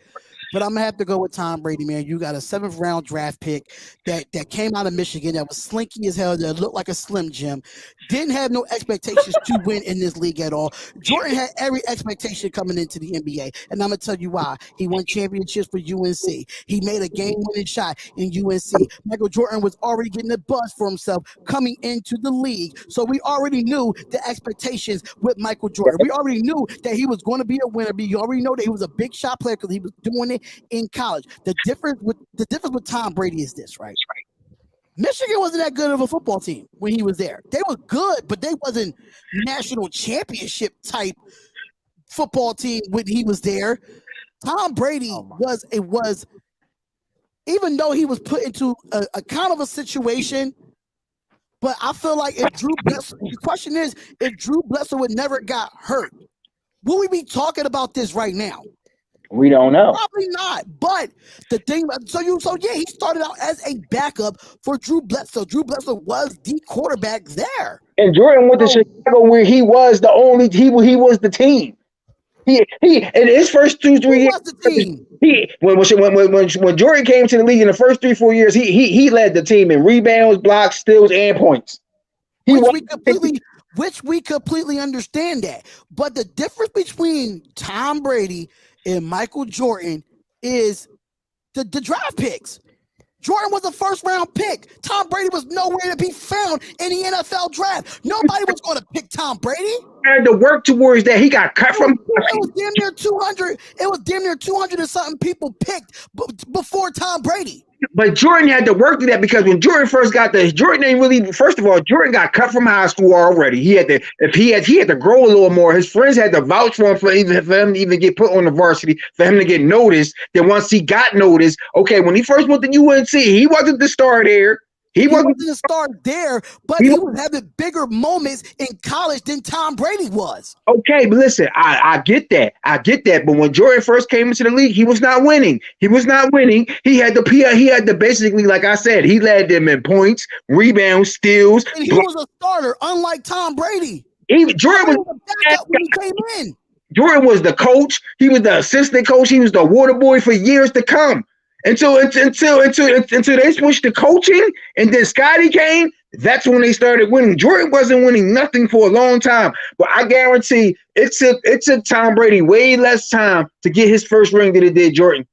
But I'm going to have to go with Tom Brady, man. You got a 7th round draft pick that came out of Michigan that was slinky as hell, that looked like a Slim Jim. Didn't have no expectations to win in this league at all. Jordan had every expectation coming into the NBA, and I'm going to tell you why. He won championships for UNC. He made a game-winning shot in UNC. Michael Jordan was already getting a buzz for himself coming into the league, so we already knew the expectations with Michael Jordan. We already knew that he was going to be a winner. We already know that he was a big shot player because he was doing it in college. The difference with Tom Brady is this, right? Michigan wasn't that good of a football team when he was there. They were good, but they wasn't national championship type football team when he was there. Tom Brady was even though he was put into a kind of a situation, but I feel like the question is, if Drew Bledsoe would never got hurt, will we be talking about this right now? We don't know. Probably not. But the thing, he started out as a backup for Drew Bledsoe. Drew Bledsoe was the quarterback there. And Jordan went to Chicago where he was he was the team. He in his first 2-3 years. was the team? When Jordan came to the league in the first 3-4 years, he led the team in rebounds, blocks, steals, and points. Which we completely understand that. But the difference between Tom Brady and Michael Jordan is the draft picks. Jordan was a first-round pick. Tom Brady was nowhere to be found in the NFL draft. Nobody was going to pick Tom Brady. He had to work towards that. He got cut from. It was damn near 200. It was damn near 200 and something people picked before Tom Brady. But Jordan had to work to that because when Jordan first got there, Jordan ain't really. First of all, Jordan got cut from high school already. He had to grow a little more. His friends had to vouch for him for him to even get put on the varsity, for him to get noticed. Then once he got noticed, okay, when he first went to UNC, he wasn't the star there. He wasn't the star there, but he was having bigger moments in college than Tom Brady was. Okay, but listen, I get that. But when Jordan first came into the league, he was not winning. He had to basically, like I said, he led them in points, rebounds, steals. And he was a starter, unlike Tom Brady. Jordan was a backup when he came in. Jordan was the coach. He was the assistant coach. He was the water boy for years to come. Until they switched to coaching, and then Scotty came. That's when they started winning. Jordan wasn't winning nothing for a long time, but I guarantee it took Tom Brady way less time to get his first ring than it did Jordan.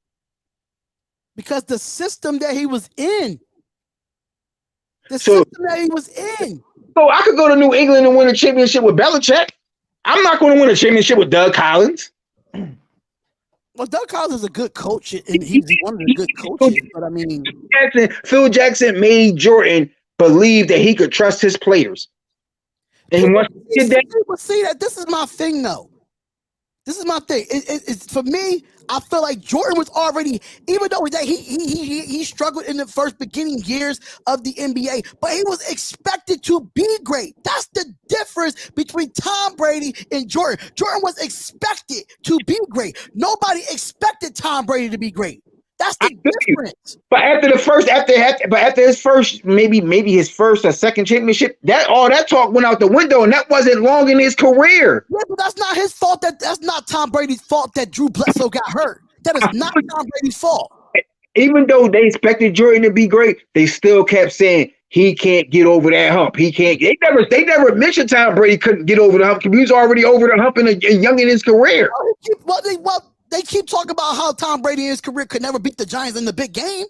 Because the system that he was in. So I could go to New England and win a championship with Belichick. I'm not going to win a championship with Doug Collins. Well, Doug Collins is a good coach, and he's one of the good coaches. But I mean, Phil Jackson made Jordan believe that he could trust his players. And once he did that, see that this is my thing, though. This is my thing. It's for me. I feel like Jordan was already, even though he struggled in the first beginning years of the NBA, but he was expected to be great. That's the difference between Tom Brady and Jordan. Jordan was expected to be great. Nobody expected Tom Brady to be great. That's the difference. But after his first, maybe his first or second championship, all that talk went out the window, and that wasn't long in his career. Yeah, but that's not his fault. That's not Tom Brady's fault that Drew Bledsoe got hurt. That is not Tom Brady's fault. Even though they expected Jordan to be great, they still kept saying he can't get over that hump. He can't. They never mentioned Tom Brady couldn't get over the hump because he was already over the hump and young in his career. They keep talking about how Tom Brady in his career could never beat the Giants in the big game.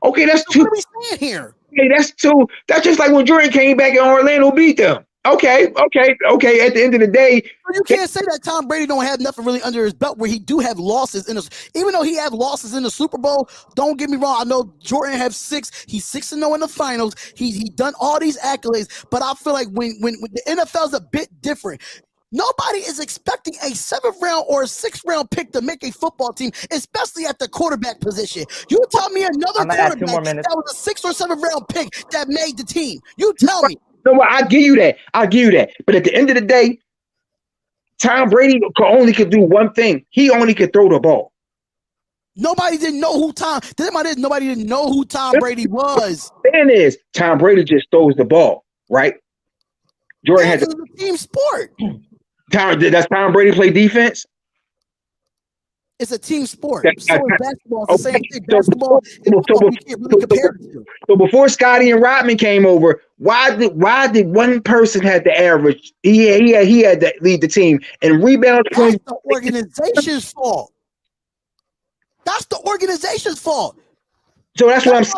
Okay, that's too. What are we saying here? Okay, that's too. That's just like when Jordan came back and Orlando beat them. Okay. At the end of the day, you can't say that Tom Brady don't have nothing really under his belt where he do have losses in this. Even though he had losses in the Super Bowl, don't get me wrong. I know Jordan have 6. He's 6-0 in the finals. He done all these accolades, but I feel like when the NFL is a bit different. Nobody is expecting a 7th round or a 6th round pick to make a football team, especially at the quarterback position. You tell me another quarterback that was a 6th or 7th round pick that made the team. You tell me. No, I give you that. But at the end of the day, Tom Brady only could do one thing. He only could throw the ball. Nobody didn't know who Tom Brady was. The thing is, Tom Brady just throws the ball, right? Jordan has a team sport. Does Tom Brady play defense? It's a team sport. So is basketball. It's the same thing. Basketball you can't really compare it to. So before Scotty and Rodman came over, why did one person have the average? He had to lead the team and rebound. That's the organization's fault. That's the organization's fault. So that's what I'm saying.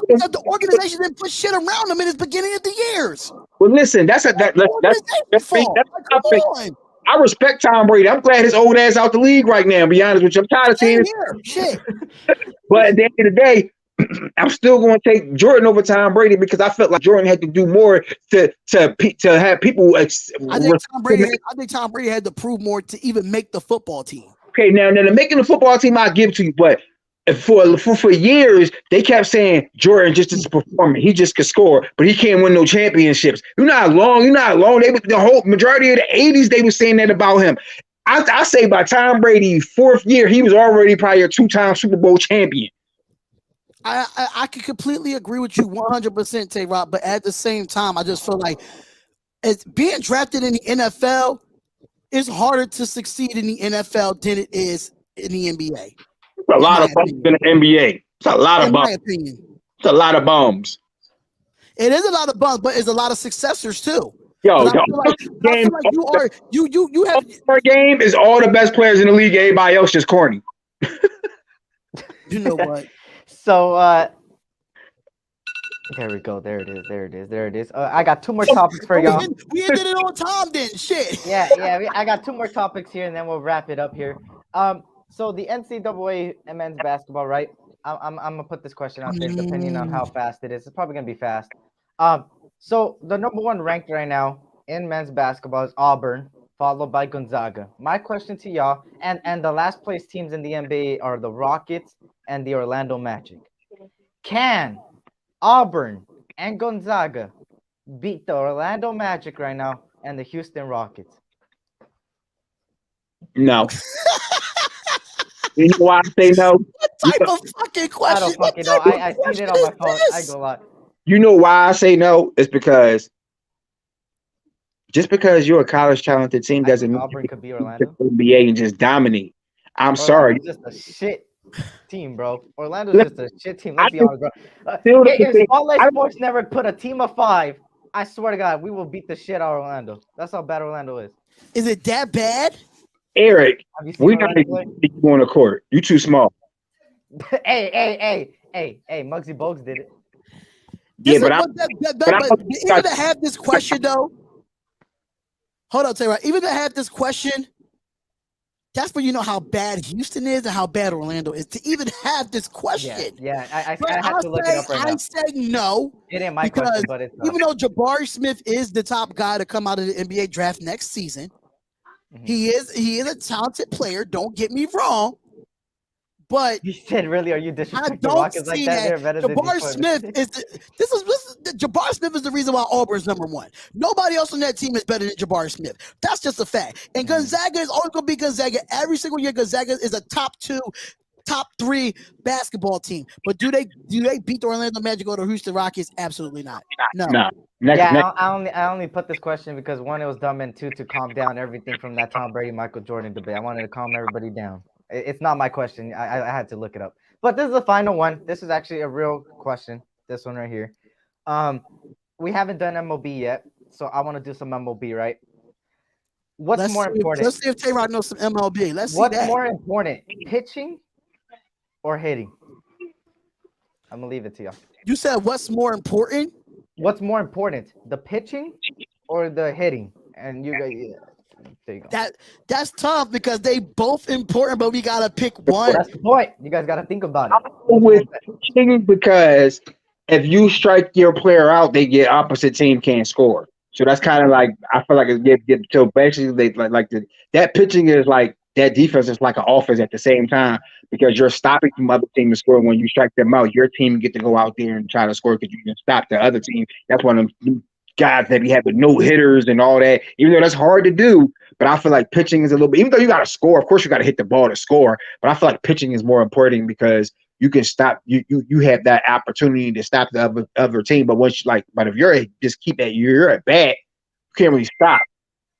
Because the organization didn't put shit around him in the beginning of the years. Well, listen, that's I respect Tom Brady. I'm glad his old ass out the league right now. To be honest with you, I'm tired of seeing it. Shit. But at the end of the day, I'm still going to take Jordan over Tom Brady because I felt like Jordan had to do more to have people. I think Tom Brady had to prove more to even make the football team. Okay, now making the football team, I'll give it to you, but. For years, they kept saying Jordan just is a performer. He just could score, but he can't win no championships. You're not long. The whole majority of the 80s, they were saying that about him. I say by Tom Brady's 4th year, he was already probably a 2-time Super Bowl champion. I can completely agree with you 100%, Tayrock, but at the same time, I just feel like as being drafted in the NFL is harder to succeed in the NFL than it is in the NBA. A lot of bums in the NBA. It's a lot of bums. In my opinion. It's a lot of bums. It is a lot of bums, but it's a lot of successors too. Yo, I feel like you have our game is all the best players in the league. Everybody else just corny. You know what? So there we go. There it is. I got 2 more topics for y'all. We ended it on time then. Shit. Yeah. I got 2 more topics here, and then we'll wrap it up here. So the NCAA men's basketball, right? I'm gonna put this question out there, depending on how fast it is. It's probably gonna be fast. So the number 1 ranked right now in men's basketball is Auburn, followed by Gonzaga. My question to y'all, and the last place teams in the NBA are the Rockets and the Orlando Magic. Can Auburn and Gonzaga beat the Orlando Magic right now and the Houston Rockets? No. You know why I say no? What type of fucking question? I don't fucking know. I seen it on my phone. I go a lot. You know why I say no? It's because just because you're a college talented team doesn't mean Auburn could be Orlando. NBA and just dominate. Orlando's sorry. Just a shit team, bro. Orlando's just a shit team. Let's be honest, bro. If Spot Light Sports Network put a team of 5, I swear to God, we will beat the shit out of Orlando. That's how bad Orlando is. Is it that bad? Eric, we're not even on the court. You too small. Hey, Muggsy Bogues did it. Yeah, but even to have this question though, hold on, Tayrock. Even to have this question, that's where you know how bad Houston is and how bad Orlando is. To even have this question, yeah, I have to look it up right now. I say no. It ain't my question, but it's even though Jabari Smith is the top guy to come out of the NBA draft next season, he is a talented player. Don't get me wrong. But you said, really, are you disrespecting I the don't Rockets see like that? that. Jabari Smith is Jabari Smith is the reason why Auburn's number 1. Nobody else on that team is better than Jabari Smith. That's just a fact. And Gonzaga is always going to be Gonzaga. Every single year, Gonzaga is a top 2, top 3 basketball team. But do they beat the Orlando Magic or the Houston Rockets? Absolutely not. No. I only put this question because 1, it was dumb, and 2, to calm down everything from that Tom Brady Michael Jordan debate. I wanted to calm everybody down. It's not my question. I had to look it up. But this is the final one. This is actually a real question. This one right here. We haven't done MLB yet, so I want to do some MLB, right? What's more important? Let's see if Tayrock knows some MLB. Let's see what's more important, pitching or hitting? I'm gonna leave it to you. You said what's more important? What's more important, the pitching or the hitting? And you got there you go. That's tough because they both important, but we gotta pick one. That's the point. You guys gotta think about it. With pitching, because if you strike your player out, they get opposite team can't score. So that's kind of like I feel like it's so basically they like that pitching is like that defense is like an offense at the same time because you're stopping the other team to score. When you strike them out, your team get to go out there and try to score because you can stop the other team. That's one of them guys that be having no hitters and all that, even though that's hard to do. But I feel like pitching is a little bit, even though you got to score, of course you got to hit the ball to score. But I feel like pitching is more important because you can stop, you have that opportunity to stop the other team. But once but if you're just keep that, you're at bat, you can't really stop.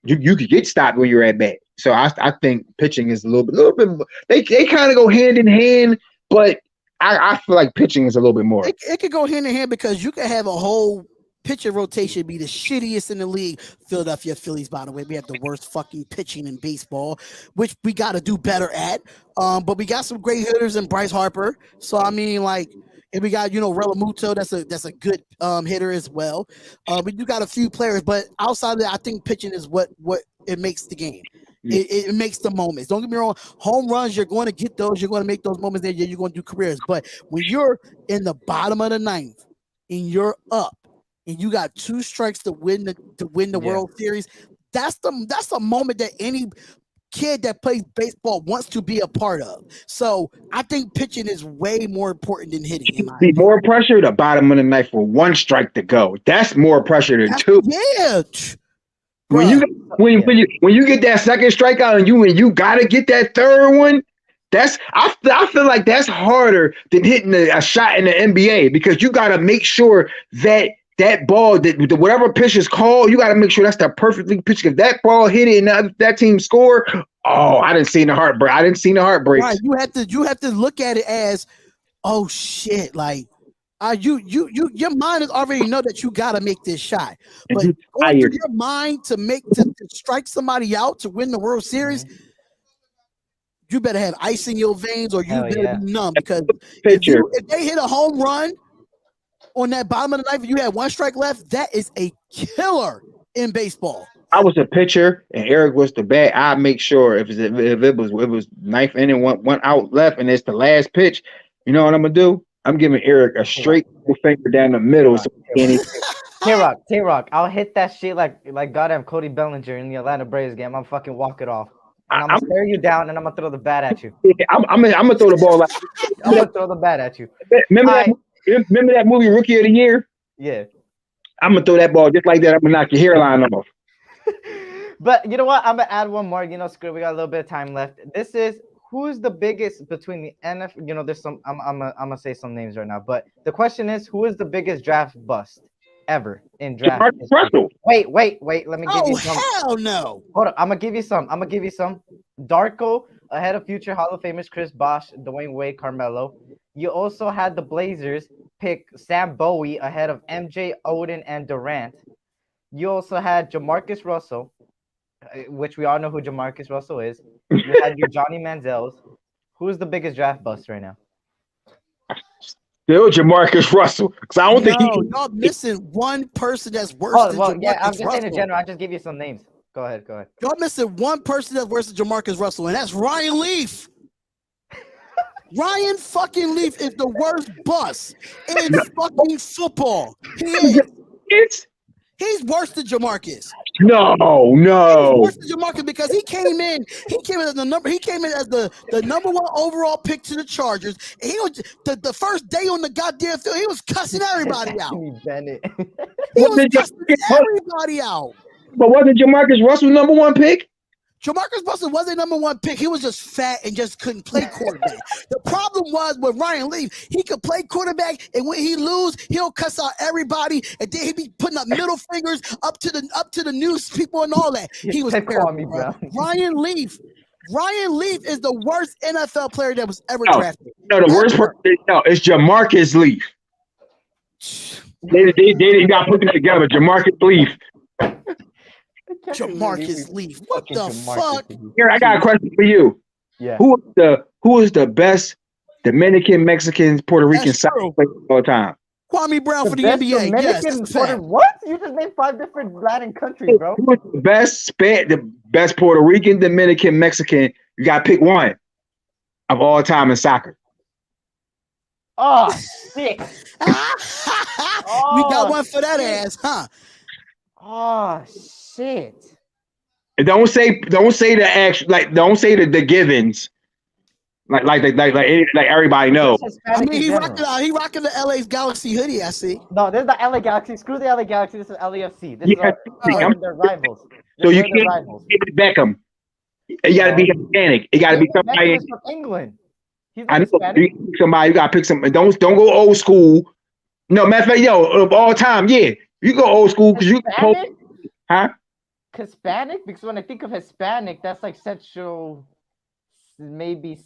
You could get stopped when you're at bat. So I think pitching is a little bit more, they kind of go hand in hand, but I feel like pitching is a little bit more. It could go hand in hand because you could have a whole pitcher rotation be the shittiest in the league. Philadelphia Phillies, by the way, we have the worst fucking pitching in baseball, which we got to do better at. But we got some great hitters in Bryce Harper. So I mean, and we got Relamuto. That's a good hitter as well. But you got a few players, but outside of that, I think pitching is what it makes the game. It makes the moments. Don't get me wrong. Home runs, you're going to get those. You're going to make those moments there. You're going to do careers. But when you're in the bottom of the ninth and you're up, and you got 2 strikes to win the World Series, that's the moment that any kid that plays baseball wants to be a part of. So I think pitching is way more important than hitting. More pressure the bottom of the ninth for 1 strike to go. That's more pressure than 2. Yeah. When you get that second strikeout and you gotta get that third one. I feel like that's harder than hitting a shot in the NBA because you got to make sure that that ball, whatever pitch is called, you got to make sure that's the perfectly pitch. If that ball hit it and that team score, I didn't see the heartbreak. I didn't see the heartbreaks. Right, you have to look at it as, oh shit, like. Your mind has already know that you gotta make this shot, but going through your mind to strike somebody out to win the World Series, you better have ice in your veins or you better be numb, because if they hit a home run on that bottom of the ninth and you had one strike left, that is a killer in baseball. I was a pitcher and Eric was the bat. I make sure if it was ninth inning, one out left, and it's the last pitch. You know what I'm gonna do? I'm giving Eric a straight finger down the middle. Tayrock, I'll hit that shit like goddamn Cody Bellinger in the Atlanta Braves game. I'm fucking walk it off. And I'm gonna stare you down and I'm gonna throw the bat at you. I'm gonna throw the ball. I'm gonna throw the bat at you. Remember that movie Rookie of the Year? Yeah. I'm gonna throw that ball just like that. I'm gonna knock your hairline off. But you know what? I'm gonna add one more. Screw. We got a little bit of time left. This is. Who's the biggest between the NFL? There's some. I'm gonna say some names right now, but the question is, who is the biggest draft bust ever in draft? Wait. Let me give you some. Hell no. Hold on. I'm gonna give you some. Darko ahead of future Hall of Famers Chris Bosh, Dwayne Wade, Carmelo. You also had the Blazers pick Sam Bowie ahead of MJ, Odin, and Durant. You also had Jamarcus Russell, which we all know who Jamarcus Russell is. You had your Johnny Manziels. Who's the biggest draft bust right now? Still Jamarcus Russell. Because I don't think y'all missing one person that's worse than Jamarcus I'm just Russell. saying in general. I just give you some names. Go ahead. Y'all missing one person that's worse than Jamarcus Russell, and that's Ryan Leaf. Ryan fucking Leaf is the worst bust in fucking football. He is. He's worse than Jamarcus. No. He's worse than Jamarcus because he came in as the number one overall pick to the Chargers. And he was the first day on the goddamn field. He was cussing everybody out. He was cussing everybody out. But wasn't Jamarcus Russell number one pick? Jamarcus Russell wasn't number one pick. He was just fat and just couldn't play quarterback. The problem was with Ryan Leaf, he could play quarterback, and when he lose, he'll cuss out everybody, and then he'd be putting up middle fingers up to the news people and all that. He was terrible, bro. Ryan Leaf is the worst NFL player that was ever drafted. No, the worst part. No, it's Jamarcus Leaf. They got put together. Jamarcus Leaf. Jamarcus Leaf. What the fuck? Here, I got a question for you. Yeah. Who is the best Dominican, Mexican, Puerto Rican soccer player of all time? Kwame Brown for the NBA. Yes. What? You just named 5 different Latin countries, bro. Who is the best Puerto Rican, Dominican, Mexican? You got to pick one of all time in soccer. Oh, shit. We got one for that ass, huh? Oh, shit. Don't say the actual, like, don't say the givens. Like everybody knows. I mean, he rocking the LA Galaxy hoodie, I see. No, this is the LA Galaxy. Screw the LA Galaxy. This is LAFC. This is their rivals. So you can't give it Beckham. You got to be Hispanic. It got to be somebody from England. I know. Somebody you got to pick some. Don't go old school. No, matter of fact, of all time, yeah, you go old school because you huh? Hispanic, because when I think of Hispanic, that's like sexual. Maybe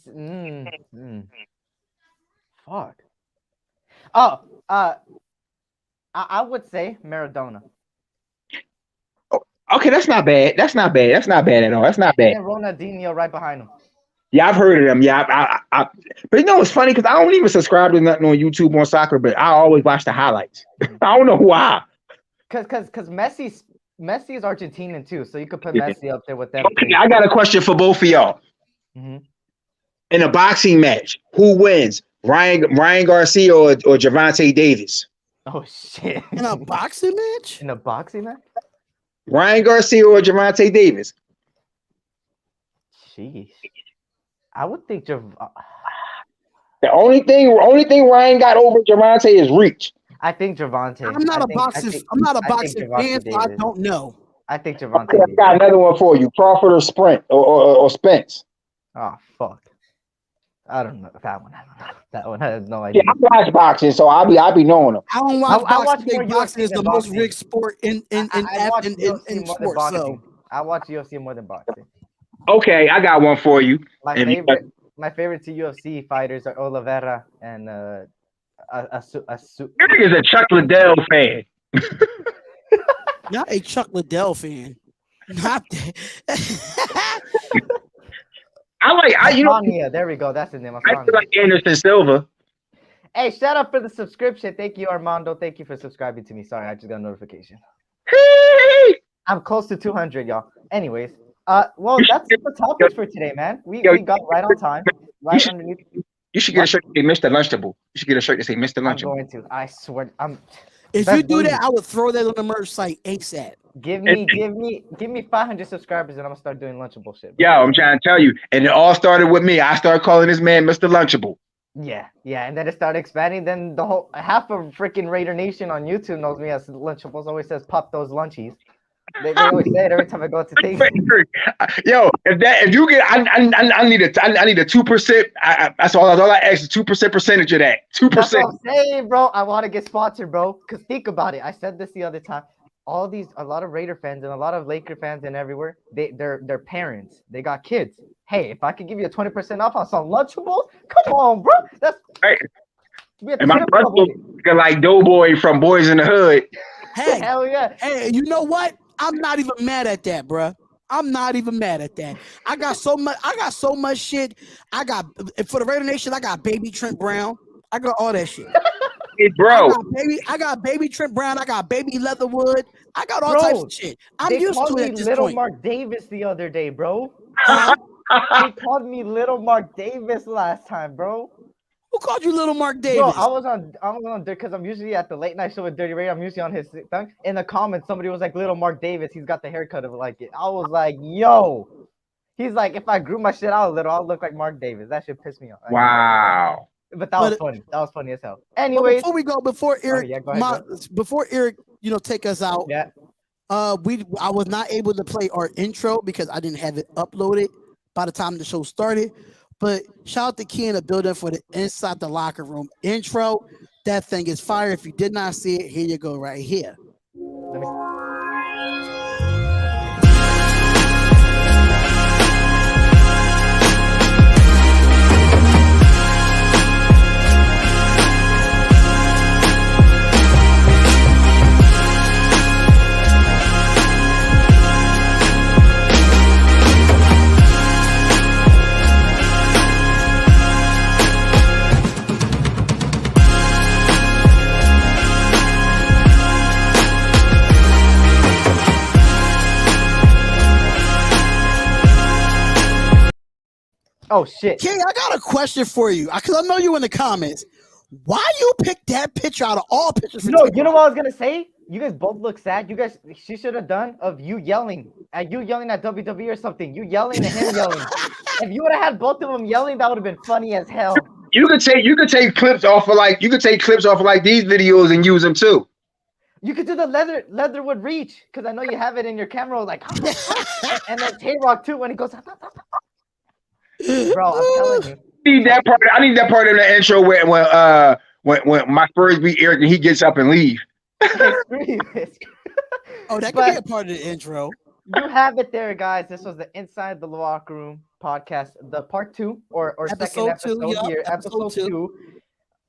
fuck. Oh, I would say Maradona. Oh, okay, that's not bad. That's not bad at all. That's not bad. And Ronaldinho right behind him. Yeah, I've heard of them. Yeah, I but it's funny because I don't even subscribe to nothing on YouTube on soccer, but I always watch the highlights. I don't know why. Because Messi is Argentinian too, so you could put Messi up there with them. Okay, I got a question for both of y'all. Mm-hmm. In a boxing match, who wins? Ryan Garcia or Gervonta Davis? Oh shit! In a boxing match? In a boxing match? Ryan Garcia or Gervonta Davis? Jeez, I would think the only thing Ryan got over Gervonta is reach. I think Gervonta. I'm not a boxing fan, so I don't know. I think Gervonta. Okay, I got another one for you: Crawford or Sprint or Spence? Oh fuck! I don't know that one. I don't know that one. I have no Yeah, idea. I watch boxing, so I be knowing them. I don't watch I boxing. watch I think more boxing UFC is the than most boxing. rigged sport I watch UFC in more than sports. So boxing. I watch UFC more than boxing. Okay, I got one for you. My And you- favorite two UFC fighters are Oliveira and Eric is a Chuck Liddell fan. not a Chuck Liddell fan. Not that. Asanya. There we go. That's his name. I feel Asanya. like Anderson Silva. Hey, shout out for the subscription. Thank you, Armando. Thank you for subscribing to me. Sorry, I just got a notification. I'm close to 200, y'all. Anyways, well, that's the topics for today, man. We got right on time. Right underneath. You should get a shirt that say Mr. Lunchable. You should get a shirt that say Mr. I'm Lunchable. going to. I swear. If you do that, I would throw that on the merch site ASAP. Give me 500 subscribers and I'm gonna start doing Lunchable shit. Yo, I'm trying to tell you. And it all started with me. I started calling this man Mr. Lunchable. Yeah, and then it started expanding. Then the whole half of freaking Raider Nation on YouTube knows me as Lunchables. Always says pop those lunchies. They always say it every time I go to things. Yo, if you get, I need a 2%. That's all I ask, 2% percentage of that. 2%. That's what I'm saying, bro. I want to get sponsored, bro. Cause think about it. I said this the other time. A lot of Raider fans and a lot of Laker fans and everywhere, they're parents. They got kids. Hey, if I could give you a 20% off on some Lunchables, come on, bro. That's right. And my brother like Doughboy from Boys in the Hood. Hey, hell yeah. Hey, you know what? I'm not even mad at that, bro. I'm not even mad at that. I got so much shit. For the Raider Nation, I got baby Trent Brown. I got all that shit. Hey, bro. I got baby Trent Brown. I got baby Leatherwood. I got all types of shit. I'm used to it at this Little point. Mark Davis the other day, bro. They called me Little Mark Davis last time, bro. Who called you Little Mark Davis? Bro, I was on because I'm usually at the late night show with Dirty Ray. I'm usually on his thing. In the comments, somebody was like, Little Mark Davis. He's got the haircut of like it. I was like, yo. He's like, if I grew my shit out a little, I'll look like Mark Davis. That shit pissed me off. Wow. But that was funny. That was funny as hell. Anyways, before Eric, before Eric, take us out. Yeah. I was not able to play our intro because I didn't have it uploaded by the time the show started. But shout out to Key in the building for the Inside the Locker Room intro. That thing is fire. If you did not see it, here you go right here. Let me. Oh shit! King, I got a question for you because I know you in the comments. Why you pick that picture out of all pictures? No, you know what I was gonna say? You guys both look sad. She should have done of you yelling at WWE or something. You yelling and him yelling. If you would have had both of them yelling, that would have been funny as hell. You could take clips off of like these videos and use them too. You could do the Leatherwood reach because I know you have it in your camera, like, and then Tayrock too when he goes. Bro, I'm telling you. I need that part in the intro when my Spurs beat Eric and he gets up and leave. Oh, that could be a part of the intro. You have it there, guys. This was the Inside the Locker Room podcast, the part 2 or second episode here, episode 2.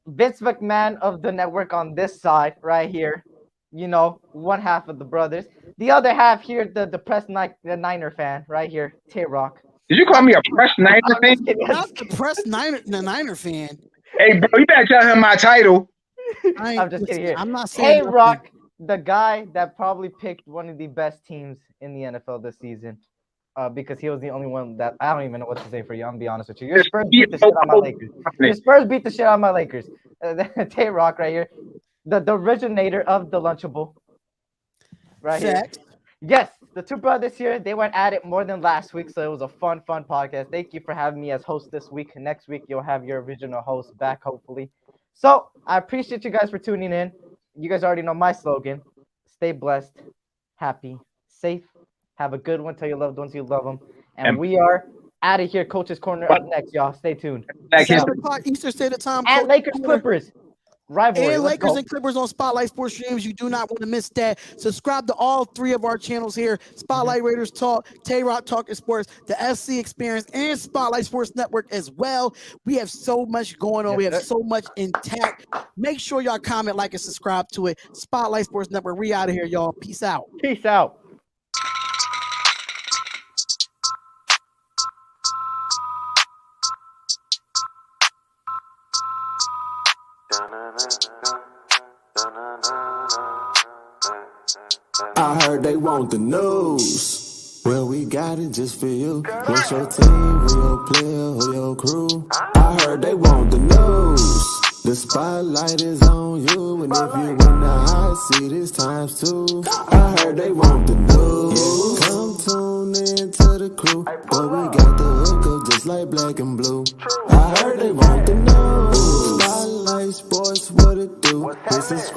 Vince McMahon of the network on this side right here. One half of the brothers. The other half here, the depressed Niner fan right here, Tayrock. Did you call me a pressed Niner fan? Not the pressed Niner fan. Hey, bro, you better tell him my title. I'm just kidding here. I'm not saying Tayrock, the guy that probably picked one of the best teams in the NFL this season. Because he was the only one that I don't even know what to say for you. I'm gonna be honest with you. Your Spurs beat the shit out of my Lakers. Your Spurs beat the shit out of my Lakers. Tayrock right here, the originator of the Lunchable. Right here. Yes, the two brothers here, they went at it more than last week, so it was a fun podcast. Thank you for having me as host this week. Next week, you'll have your original host back, hopefully. So, I appreciate you guys for tuning in. You guys already know my slogan. Stay blessed, happy, safe. Have a good one. Tell your loved ones you love them. And we are Out of here. Coach's Corner up next, y'all. Stay tuned. Back here. 7 o'clock Eastern Standard Time. And Coach Lakers Corner. Clippers. Rivalry. And Let's Lakers go. and Clippers on Spotlight Sports Streams. You do not want to miss that. Subscribe to all 3 of our channels here: Spotlight Raiders Talk, Tayrock Talking Sports, the S.C Experience, and Spotlight Sports Network as well. We have so much going on. We have so much intact. Make sure y'all comment, like, and subscribe to it. Spotlight Sports Network. We out of here, y'all. Peace out. Peace out. I heard they want the news. Well, we got it just for you. What's your team? Who your player? Who your crew? I heard they want the news. The spotlight is on you, and if you in the hot seat, it's times 2. I heard they want the news. Come tune in to the crew. But we got the hook up just like black and blue. I heard they want the news. Spotlight Sports, what it do? This is